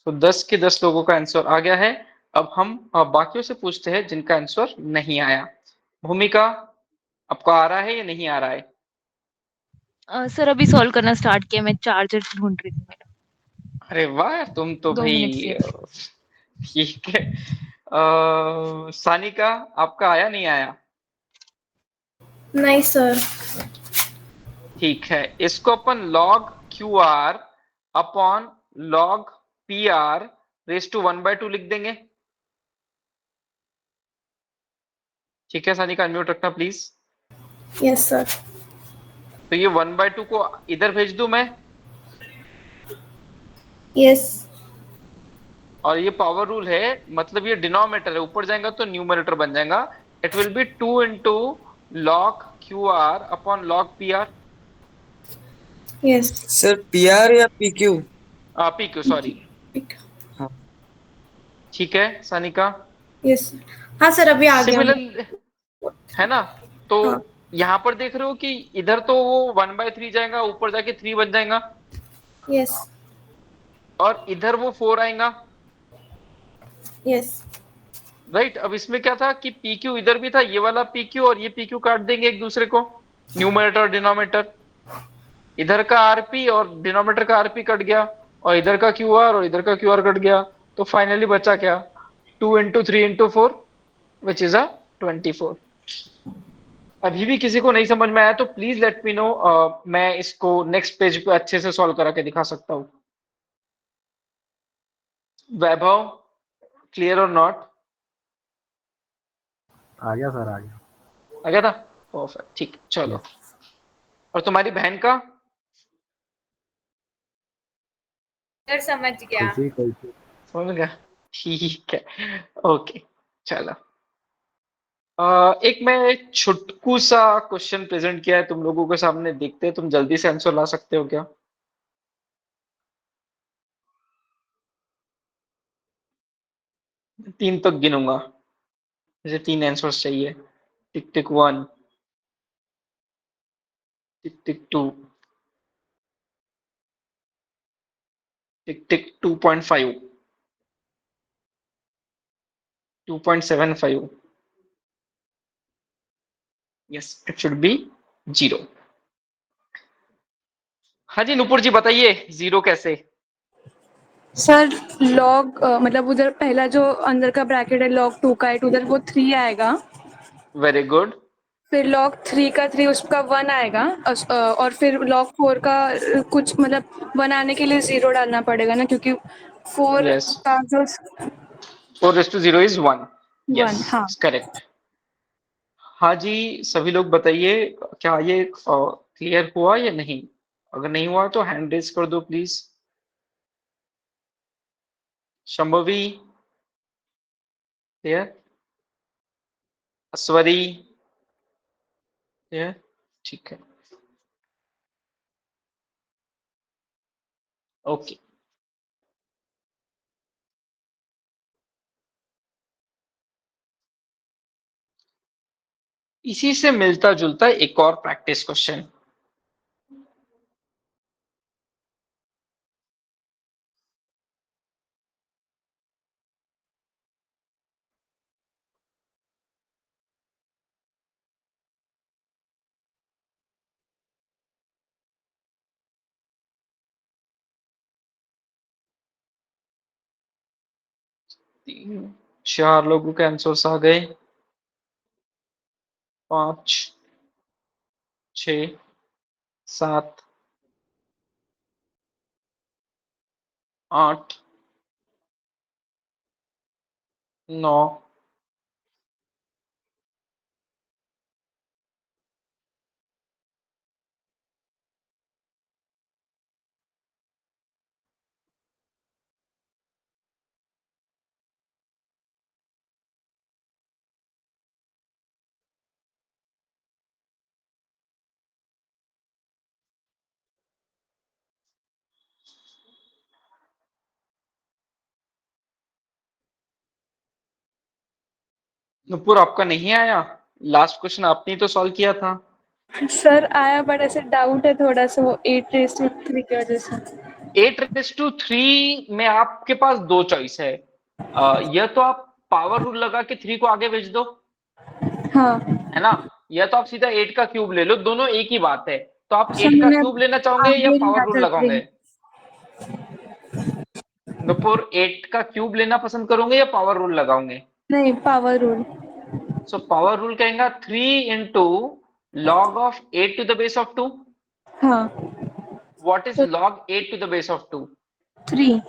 तो 10 के 10 लोगों का आंसर आ गया है। अब हम बाकियों से पूछते हैं जिनका आंसर नहीं आया। भूमिका, आपको आ रहा है या नहीं आ रहा है? सर अभी सॉल्व करना स्टार्ट किया, मैं चार्जर ढूंढ रही हूँ मेरा। अरे वाह, तुम तो 2 मिनट भाई से। ठीक है। सानिका, आपका आया नहीं आया? नहीं सर। ठीक है, इसको अपन log QR upon log PR raise to 1/2 लिख देंगे। ठीक है सानिका, अनम्यूट रखना प्लीज। Yes sir. तो ये 1/2 को इधर भेज दूं मैं, यस। और ये पावर रूल है, मतलब ये डिनोमिनेटर है, ऊपर जाएगा तो न्यूमरेटर बन जाएगा। It will B 2 into log QR upon log PR। Yes. Sir PR या पीक्यू? PQ, sorry. हाँ. ठीक है सानिका, यस सर। हाँ सर, अभी आ गया। सिमिलर है ना? तो हाँ। यहाँ पर देख रहे हो कि इधर तो वो 1/3 जाएगा, ऊपर जाके 3 बन जाएगा, यस। और इधर वो 4 आएगा, यस। राइट। अब इसमें क्या था कि PQ इधर भी था, ये वाला PQ और ये PQ काट देंगे एक दूसरे को, न्यूमरेटर और डिनोमिनेटर। इधर का RP और डिनोमिनेटर का RP कट गया, और इधर का QR और इधर का QR कट गया। तो फाइनली बचा क्या? 2 इंटू 3 इंटू 4 विच इज 24। अभी भी किसी को नहीं समझ में आया तो प्लीज लेट मी नो, मैं इसको नेक्स्ट पेज पे अच्छे से सॉल्व करा के दिखा सकता हूँ। वैभव, क्लियर और नॉट? आ गया सर, आ गया। आ गया था, परफेक्ट, ठीक, चलो। यस। और तुम्हारी बहन का? सर समझ गया। खुशी खुशी। समझ गया, ठीक है, ओके, चलो। एक मैं छुटकू सा क्वेश्चन प्रेजेंट किया है तुम लोगों के सामने, देखते हैं तुम जल्दी से आंसर ला सकते हो क्या। 3 तक गिनूंगा, मुझे 3 आंसर्स चाहिए। टिक टिक 1, टिक टिक 2, टिक टिक 2.5, 2.75, यस इट शुड बी 0। हाँ जी नुपुर जी बताइए, 0 कैसे? सर लॉग मतलब उधर पहला जो अंदर का ब्रैकेट है log 2 का है, उधर वो 3 आएगा। Very good. फिर log 3 का 3 उसका 1 आएगा। और फिर log 4 का कुछ मतलब 1 आने के लिए 0 डालना पड़ेगा ना, क्योंकि 4 यस, का जो 4:0 इज 1, 1, हाँ। Yes correct. हाँ जी, सभी लोग बताइए, क्या ये क्लियर हुआ या नहीं? अगर नहीं हुआ तो हैंड रेज कर दो प्लीज। शंभवी, क्लियर? अस्वरी, क्लियर? ठीक है, ओके। इसी से मिलता जुलता एक और प्रैक्टिस क्वेश्चन। तीन, 4 लोगों के आंसर्स आ गए। 5, 6, 7, 8, 9, नुपुर आपका नहीं आया? लास्ट क्वेश्चन आपने ही तो सॉल्व किया था। सर आया, बट ऐसे डाउट है थोड़ा सा वो 8⁻³ की वजह से। 8:3 में आपके पास 2 चॉइस है। या तो आप पावर रूल लगा के 3 को आगे भेज दो, हाँ है ना, या तो आप सीधा 8 का क्यूब ले लो, दोनों एक ही बात है। तो आप सर 8 का मैंने क्यूब लेना चाहोगे या आगे पावर लिया रूल था 3। लगाओगे? नुपुर 8 का क्यूब लेना पसंद करोगे या पावर रूल लगाओगे? नहीं, power rule. So power rule कहेगा 3 into log of 8 to the base of 2। हाँ व्हाट इज तो log 8 to the base of 2? 3।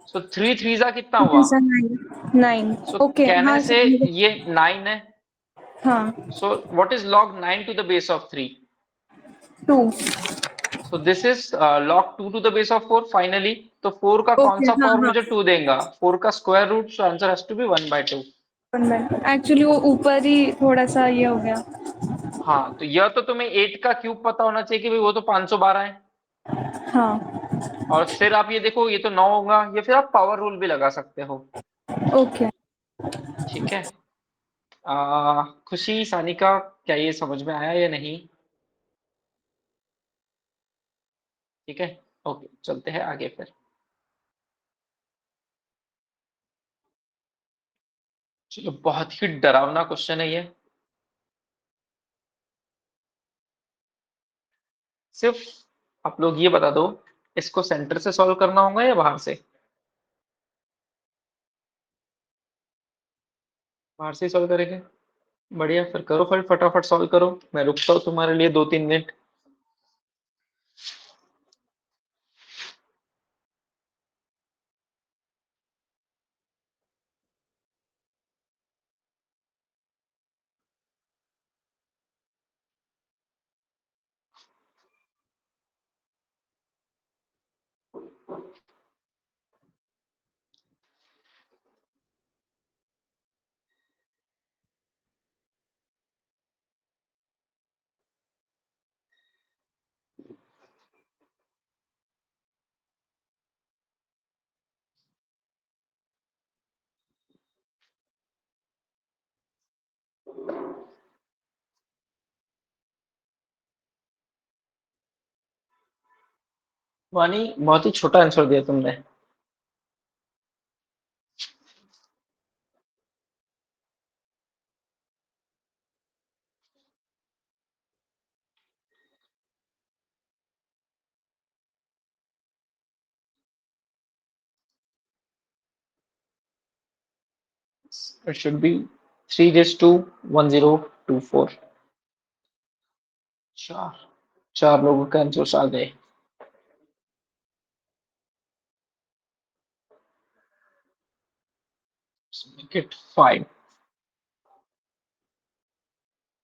So 3 3 जा कितना इट हुआ? इज 9। 9। सो ओके, कहने हाँ से सर मुझे। ये 9 है। हाँ so what is log 9 to the base of 3? 2। So this is log 2 to the base of 4 finally. तो 4 का कौन ओके, सा हाँ पावर हाँ। मुझे 2 देगा? 4 का square root, so answer has to be 1/2। Actually वो ऊपर ही थोड़ा सा ये हो गया। हाँ, तो यह तो तुम्हें 8 का क्यूब पता होना चाहिए कि भाई वो तो 512 है। हाँ और फिर आप ये देखो, ये तो 9 होगा, या फिर आप पावर रूल भी लगा सकते हो। ओके। ठीक है। खुशी, सानिका, क्या ये समझ में आया या नहीं? ठीक है, ओके, चलते हैं आगे फिर। चलो, बहुत ही डरावना क्वेश्चन है ये। सिर्फ आप लोग ये बता दो, इसको सेंटर से सॉल्व करना होगा या बाहर से? बाहर से सॉल्व करेंगे, बढ़िया, फिर करो, फिर फटाफट सॉल्व करो, मैं रुकता हूँ तुम्हारे लिए 2-3 मिनट। वानी बहुत ही छोटा आंसर दिया तुमने। It should be 3 raised to 1024। चार चार लोगों के आंसर्स आ गए। Make it 5,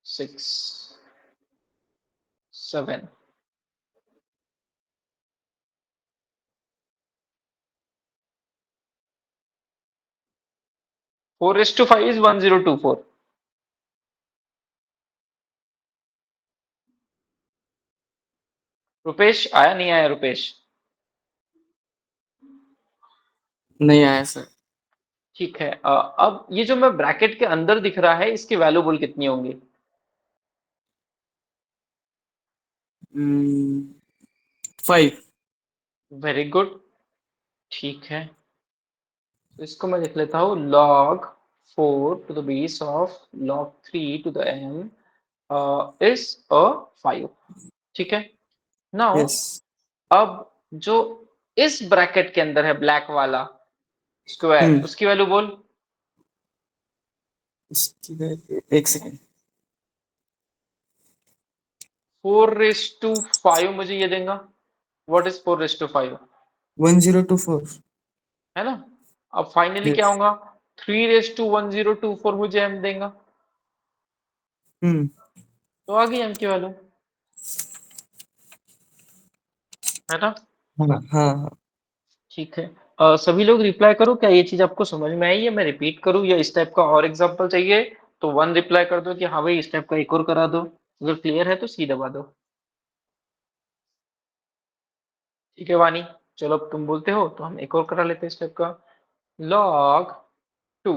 6, 7, 4 raised to 5 is 1024। Rupesh आया नहीं आया रुपेश? नहीं आया सर। ठीक है, अब ये जो मैं ब्रैकेट के अंदर दिख रहा है इसकी वैल्यू बोल कितनी होंगी? 5। वेरी गुड, ठीक है। तो इसको मैं लिख लेता हूँ log 4 to the base of log 3 to the m is a 5। ठीक है, नाउ यस। अब जो इस ब्रैकेट के अंदर है ब्लैक वाला स्क्वायर, उसकी वैल्यू बोल। एक सेकेंड। 4 raised to 5 मुझे ये देगा। What is 4 raised to 5? 1024। है ना? अब फाइनली क्या होगा? 3 raised to 1024 मुझे m देगा। तो आ गई m की वैल्यू, है ना? हाँ। ठीक है, सभी लोग रिप्लाई करो। क्या ये चीज आपको समझ में आई है? मैं रिपीट करूं या इस टाइप का और एग्जांपल चाहिए? तो 1 रिप्लाई कर दो कि हाँ भाई इस टाइप का एक और करा दो। अगर क्लियर है तो सी दबा दो। ठीक है वानी, चलो अब तुम बोलते हो तो हम एक और करा लेते हैं इस टाइप का। log 2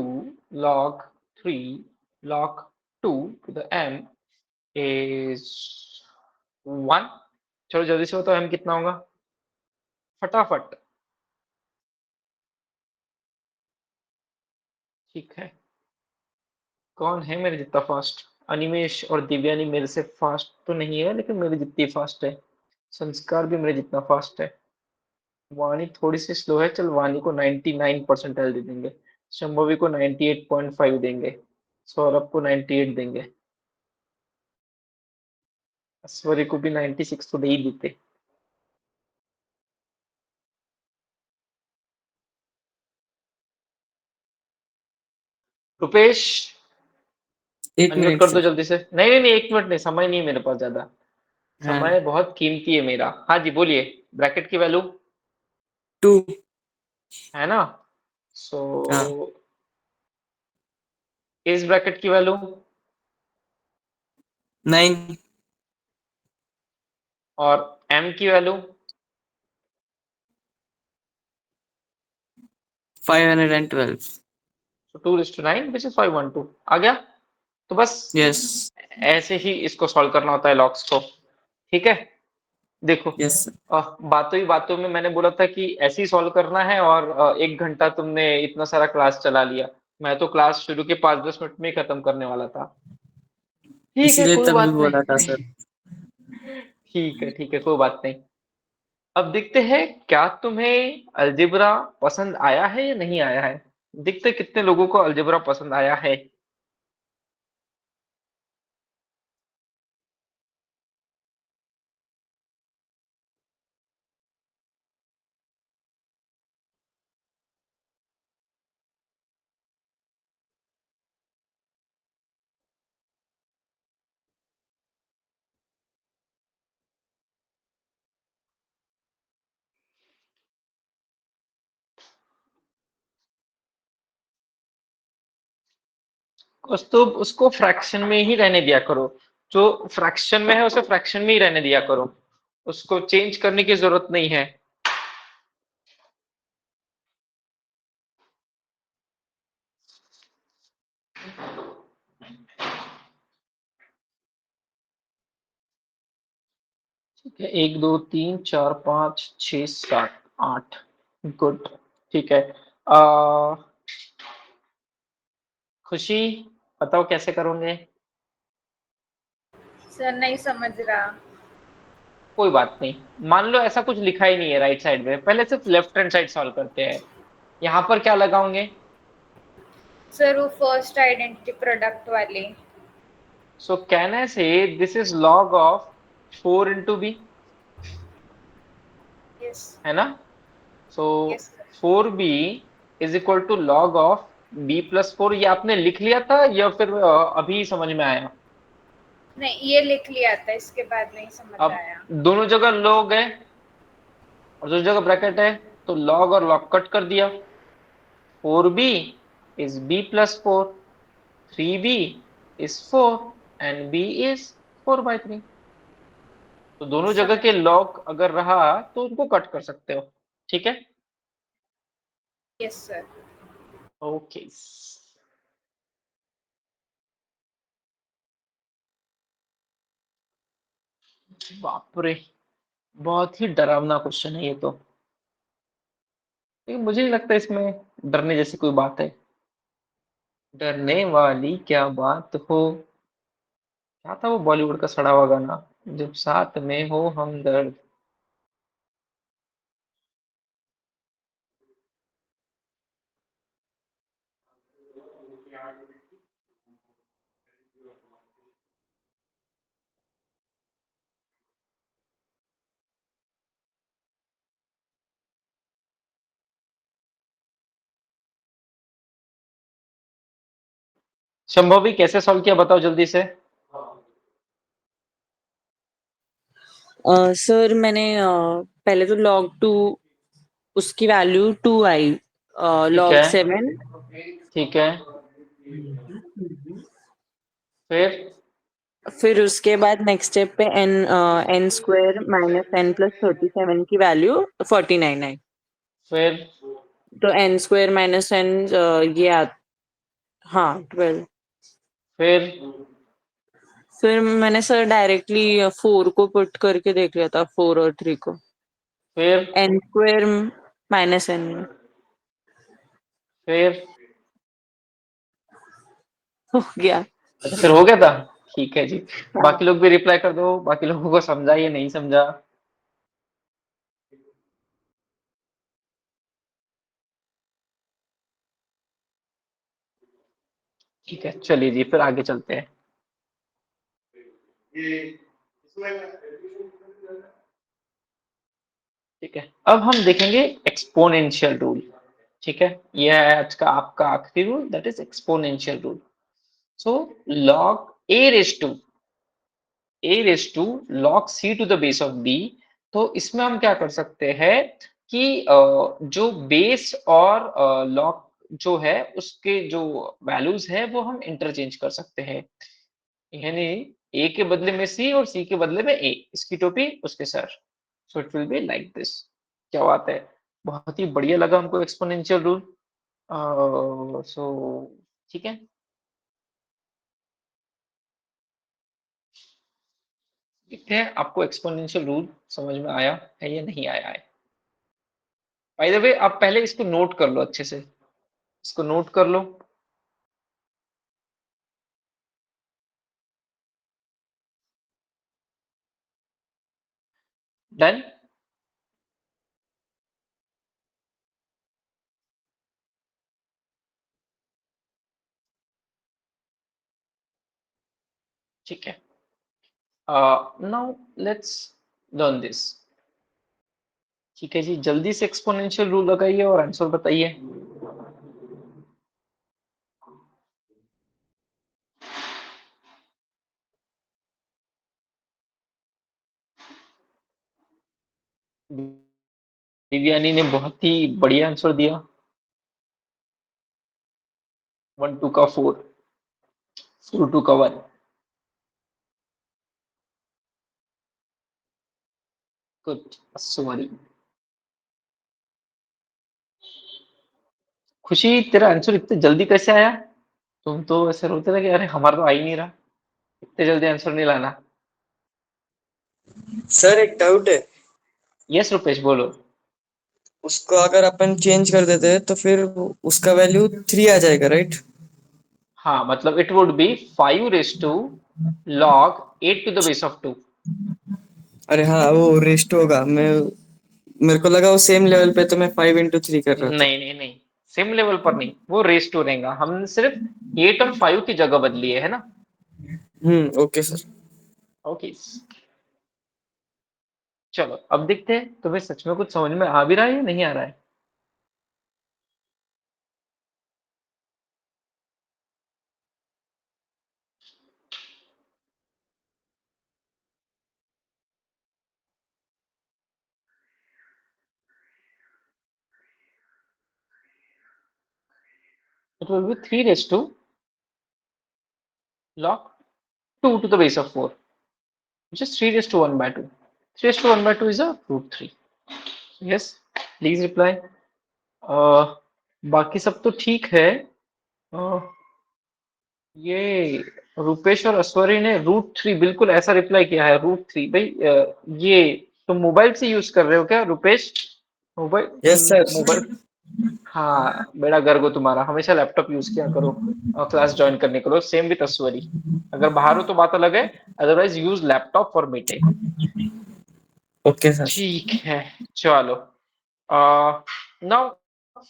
log 3 log 2 to the m is 1। चलो जल्दी से बताओ m कितना होगा फटाफट। ठीक है, कौन है मेरे जितना फास्ट? अनिमेश और दिव्यानी मेरे से फास्ट तो नहीं है लेकिन मेरे जितनी फास्ट है। संस्कार भी मेरे जितना फास्ट है। वाणी थोड़ी सी स्लो है, चल वाणी को 99 परसेंटाइल दे देंगे। शंभवी को 98.5 देंगे। सौरभ को 98 देंगे। ऐश्वर्य को भी 96 तो दे ही देते। रुपेश एक अनम्यूट मिनट कर दो सर। जल्दी से। नहीं नहीं नहीं, एक मिनट नहीं, समय नहीं है मेरे पास ज्यादा। हाँ। समय बहुत कीमती है मेरा। हाँ जी बोलिए। ब्रैकेट की वैल्यू 2। है ना? सो हाँ। इस ब्रैकेट की वैल्यू 9। और m की वैल्यू 512। 2:9 विच इज 512 आ गया। तो बस यस। ऐसे ही इसको सॉल्व करना होता है लॉग्स को। ठीक है, देखो यस। बातों ही बातों में मैंने बोला था कि ऐसे ही सॉल्व करना है और 1 घंटा तुमने इतना सारा क्लास चला लिया। मैं तो क्लास शुरू के 5-10 मिनट में ही खत्म करने वाला था। ठीक है इसीलिए कोई तभी बात बोला था नहीं। सर। ठीक है कोई बात नहीं। अब देखते हैं क्या तुम्हें अलजेब्रा पसंद आया है या नहीं आया है। देखते कितने लोगों को अलजेब्रा पसंद आया है। तो उसको फ्रैक्शन में ही रहने दिया करो। जो फ्रैक्शन में है उसे फ्रैक्शन में ही रहने दिया करो। उसको चेंज करने की जरूरत नहीं है। ठीक है, 1 2 3 4 5 6 7 8, गुड। ठीक है, खुशी बताओ कैसे करोगे? सर नहीं समझ रहा। कोई बात नहीं, मान लो ऐसा कुछ लिखा ही नहीं है राइट साइड में, पहले सिर्फ लेफ्ट हैंड साइड सॉल्व करते हैं। यहाँ पर क्या लगाओगे? सर वो फर्स्ट आइडेंटिटी प्रोडक्ट वाली। सो can I say this is log of 4 into b, yes. है ना? So yes sir. 4b is equal to log of b plus 4। ये आपने लिख लिया था या फिर अभी समझ में आया? नहीं ये लिख लिया था, इसके बाद नहीं समझ अब आया। दोनों जगह log है और दूसरी जगह ब्रैकेट है, तो log और log कट कर दिया। 4b is b plus 4, 3b is 4 and b is 4/3। तो दोनों जगह के log अगर रहा तो उनको कट कर सकते हो, ठीक है? Yes sir. ओके, बाप रे, बहुत ही डरावना क्वेश्चन है ये तो। लेकिन मुझे नहीं लगता इसमें डरने जैसी कोई बात है। डरने वाली क्या बात हो, क्या था वो बॉलीवुड का सड़ा हुआ गाना, जब साथ में हो हमदर्द। संभव भी कैसे सॉल्व किया बताओ जल्दी से। सर मैंने पहले तो log 2 उसकी वैल्यू 2 आई, ठीक log है, 7 ठीक है, फिर उसके बाद नेक्स्ट स्टेप पे n square minus n plus 37 की वैल्यू 49 आई। फिर तो n स्क्वायर माइनस n ये हाँ 12। फिर मैंने सर डायरेक्टली 4 को पुट करके देख लिया था, 4 और 3 को। फिर n स्क्वायर माइनस n फिर हो गया। अच्छा, फिर हो गया था। ठीक है जी, बाकी लोग भी रिप्लाई कर दो, बाकी लोगों को समझा या नहीं समझा। ठीक है, चलिए जी, फिर आगे चलते हैं। ठीक है, अब हम देखेंगे एक्सपोनेंशियल रूल। ठीक है, यह है आज का आपका आखिरी rule, that is exponential rule. So log a raised to log c to the base of b। तो इसमें हम क्या कर सकते हैं कि जो बेस और log जो है उसके जो वैल्यूज है वो हम इंटरचेंज कर सकते हैं। यानी a के बदले में c और c के बदले में a, इसकी टोपी उसके sir. So it will be like this. क्या बात है, बहुत ही बढ़िया लगा हमको एक्सपोनेंशियल रूल। सो ठीक है, देखते हैं आपको एक्सपोनेंशियल रूल समझ में आया है या नहीं आया है। बाय द वे, आप पहले इसको नोट कर लो अच्छे से, इसको नोट कर लो। डन। ठीक है, नाउ लेट्स लर्न दिस। ठीक है जी, जल्दी से एक्सपोनेंशियल रूल लगाइए और आंसर बताइए। दिव्यानी ने बहुत ही बढ़िया आंसर दिया। 1 2 का 4, 4 2 का 1। Good, sorry. खुशी, तेरा आंसर इतने जल्दी कैसे आया? तुम तो ऐसे रोते थे कि अरे हमारा तो आ ही नहीं रहा, इतने जल्दी आंसर नहीं लाना। सर एक डाउट है, यस रुपेश बोलो। उसको अगर अपन चेंज कर देते हैं तो फिर उसका वैल्यू 3 आ जाएगा, राइट? हाँ मतलब it would be 5 raise to log 8 to the base of 2। अरे हाँ, वो रेस्ट होगा। मेरे को लगा वो सेम लेवल पे, तो मैं 5 into 3 कर रहा था। नहीं नहीं नहीं, सेम लेवल पर नहीं, वो रेस टू रहेगा। हमने सिर्फ 8 और 5 की जगह बदली है ना। Okay sir. ओके चलो अब देखते हैं तुम्हें सच में कुछ समझ में आ भी रहा है या नहीं आ रहा है। It will be 3 raised to log 2 to the base of 4, which is 3 raised to 1 by 2. 3 raised to 1 by 2 is a root 3. Yes, please reply. बाकी सब तो ठीक है। uh, ये रुपेश और अस्वरी ने रूट 3 बिल्कुल ऐसा रिप्लाई किया है। रूट 3 भाई, ये तुम मोबाइल से यूज कर रहे हो क्या Rupesh? Mobile yes sir. Mobile हाँ, बेड़ा गर्क हो तुम्हारा, हमेशा लैपटॉप यूज किया करो क्लास ज्वाइन करने के लिए। सेम विद अस्वरी, अगर बाहर हो तो बात अलग है, otherwise use laptop for meeting. Okay sir. ठीक है चलो, now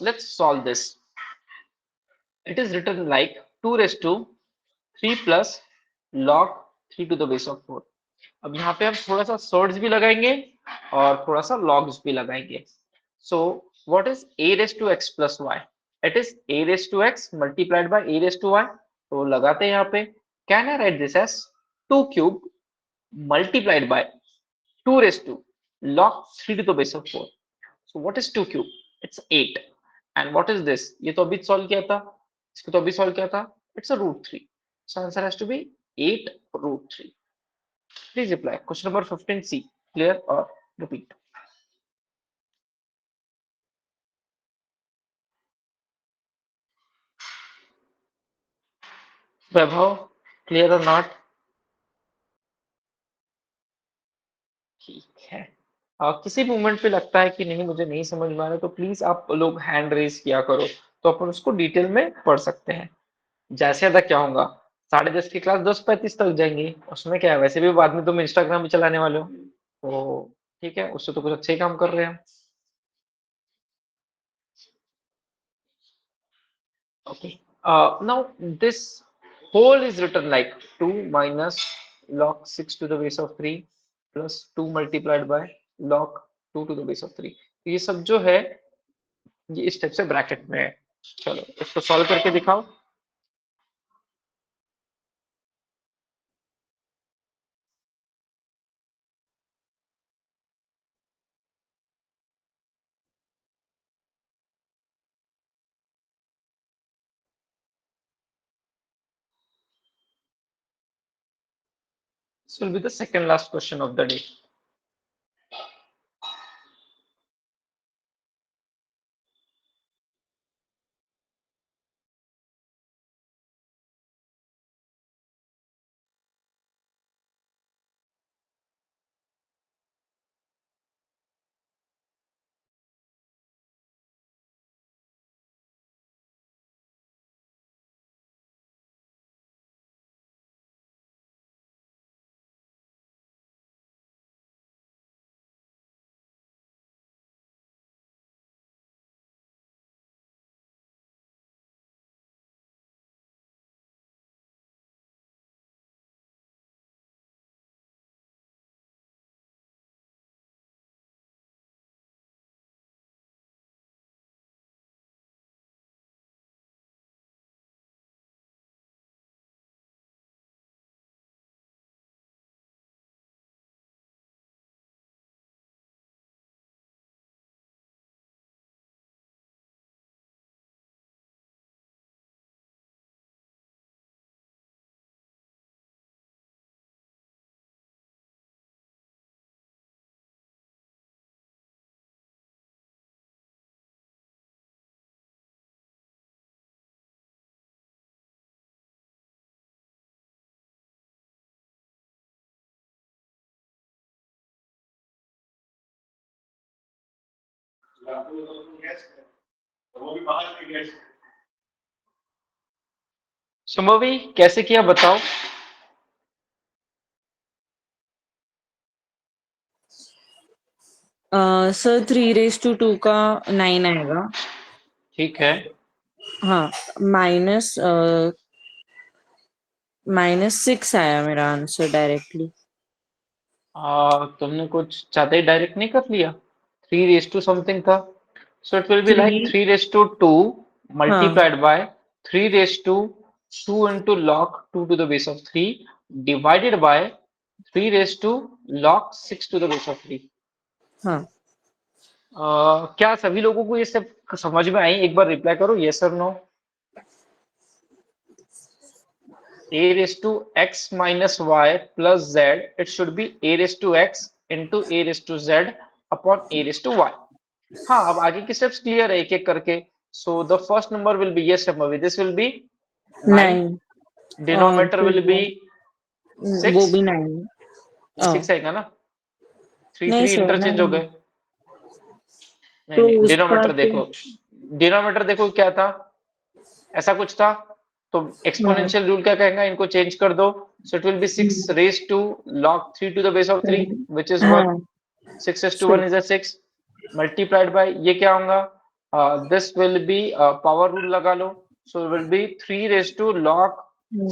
let's solve this. It is written like 2 raised to 3 plus log 3 to the base of 4। अब यहाँ पे हम थोड़ा सा सर्ट्स भी लगाएंगे और थोड़ा सा लॉग्स भी लगाएंगे। So what is a raised to x plus y? It is a raised to x multiplied by a raised to y। तो लगाते हैं यहाँ पे, can I write this as 2 cube multiplied by 2 raised to log 3 to the base of 4। so what is 2 cube? it's 8। and what is this? ये तो अभी solve किया था, इसको तो अभी सॉल्व किया था। it's a root 3। so answer has to be 8 root 3। Please reply. Question number 15C. Clear or repeat? Vaibhav, clear or not? ठीक है। किसी मोमेंट पे लगता है कि नहीं मुझे नहीं समझ में आ रहा, तो प्लीज आप लोग हैंड रेज किया करो, तो अपन उसको डिटेल में पढ़ सकते हैं। जैसे ज्यादा क्या होगा, 10:30 की क्लास 10:35 तक जाएंगी, उसमें क्या है, वैसे भी बाद में तुम इंस्टाग्राम भी चलाने वाले हो, तो ठीक है, उससे तो कुछ अच्छे ही काम कर रहे हैं। Okay. Now this whole is written like 2 minus log 6 to the base of 3 plus 2 multiplied by log 2 to the base of 3। ये सब जो है ये इस टाइप से ब्रैकेट में है। चलो इसको सॉल्व करके दिखाओ। This will be the second last question of the day। शुंभवी कैसे किया बताओ? सर 3 raised to 2 का 9 आएगा। ठीक है। हाँ, -6 आया मेरा आंसर डायरेक्टली। तुमने कुछ ज्यादा ही डायरेक्ट नहीं कर लिया? 3 raised to समथिंग था, so it will be like 3 raised to 2 multiplied by 3 raised to 2 into log 2 to the base of 3 divided by 3 raised to log 6 to the base of 3। हाँ। क्या सभी लोगों को ये सब समझ में आई? एक बार रिप्लाई करो yes or no। a raised to x minus y plus z, it should be a raised to x into a raised to z upon a raised to y। हाँ, अब आगे की स्टेप्स क्लियर है एक एक करके। So the first number will be, yes Shambhavi, this will be 9, denominator will be 6, वो भी 9। 6 आएगा ना, 3 नहीं 3 सर, इंटरचेंज हो 9। गए। नहीं तो नहीं, उसका डिनोमिनेटर तो देखो, डिनोमिनेटर देखो क्या था, ऐसा कुछ था, तो एक्सपोनेंशियल रूल क्या कहेगा, इनको चेंज कर दो। सो it will B 6 raised to log 3 to the base of 3 which is 1। 6 raised to 1 is a 6 multiplied by ये क्या होगा, this will be power rule लगा लो, so it will be 3 raised to log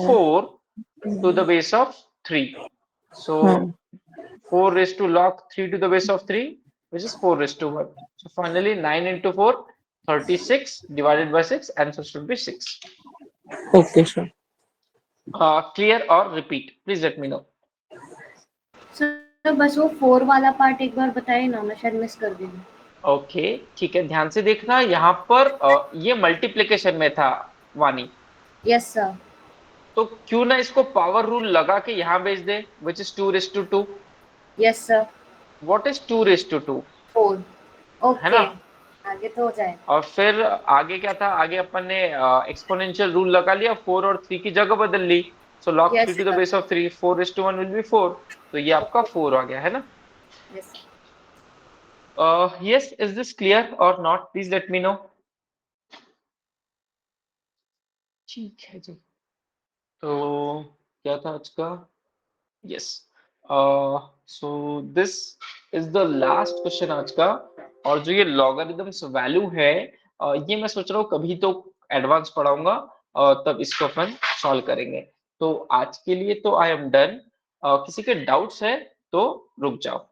4 to the base of 3। so 4 raised to log 3 to the base of 3 which is 4 raised to 1। so finally 9 into 4 36 divided by 6, answer should be 6। Okay sir. clear or repeat, please let me know। Sir बस वो 4 वाला part एक बार बताइए ना, मैं शायद miss कर दी। Okay ठीक है, ध्यान से देखना, यहाँ पर ये मल्टीप्लिकेशन में था वानी। Yes sir. तो क्यों ना इसको पावर रूल लगा के यहाँ भेज दे, which is 2 raised to 2। Yes sir. what is 2 raised to 2? 4। है ओके, ना? आगे तो हो जाए। और फिर आगे क्या था, आगे अपन ने एक्सपोनेंशियल रूल लगा लिया, 4 और 3 की जगह बदल ली। सो log 3 to the base of 3, 4 raised to 1 will be 4। तो ये आपका 4 आ गया है ना? Yes. yes, is this clear or not? Please let me know। ठीक है जी, तो क्या था आज का? Yes, so this is the last question आज का। और जो ये लॉगरिथम्स वैल्यू है, ये मैं सोच रहा हूँ कभी तो एडवांस पढ़ाऊंगा, तब इसको अपन सॉल्व करेंगे। तो आज के लिए तो आई एम डन। किसी के डाउट्स है तो रुक जाओ।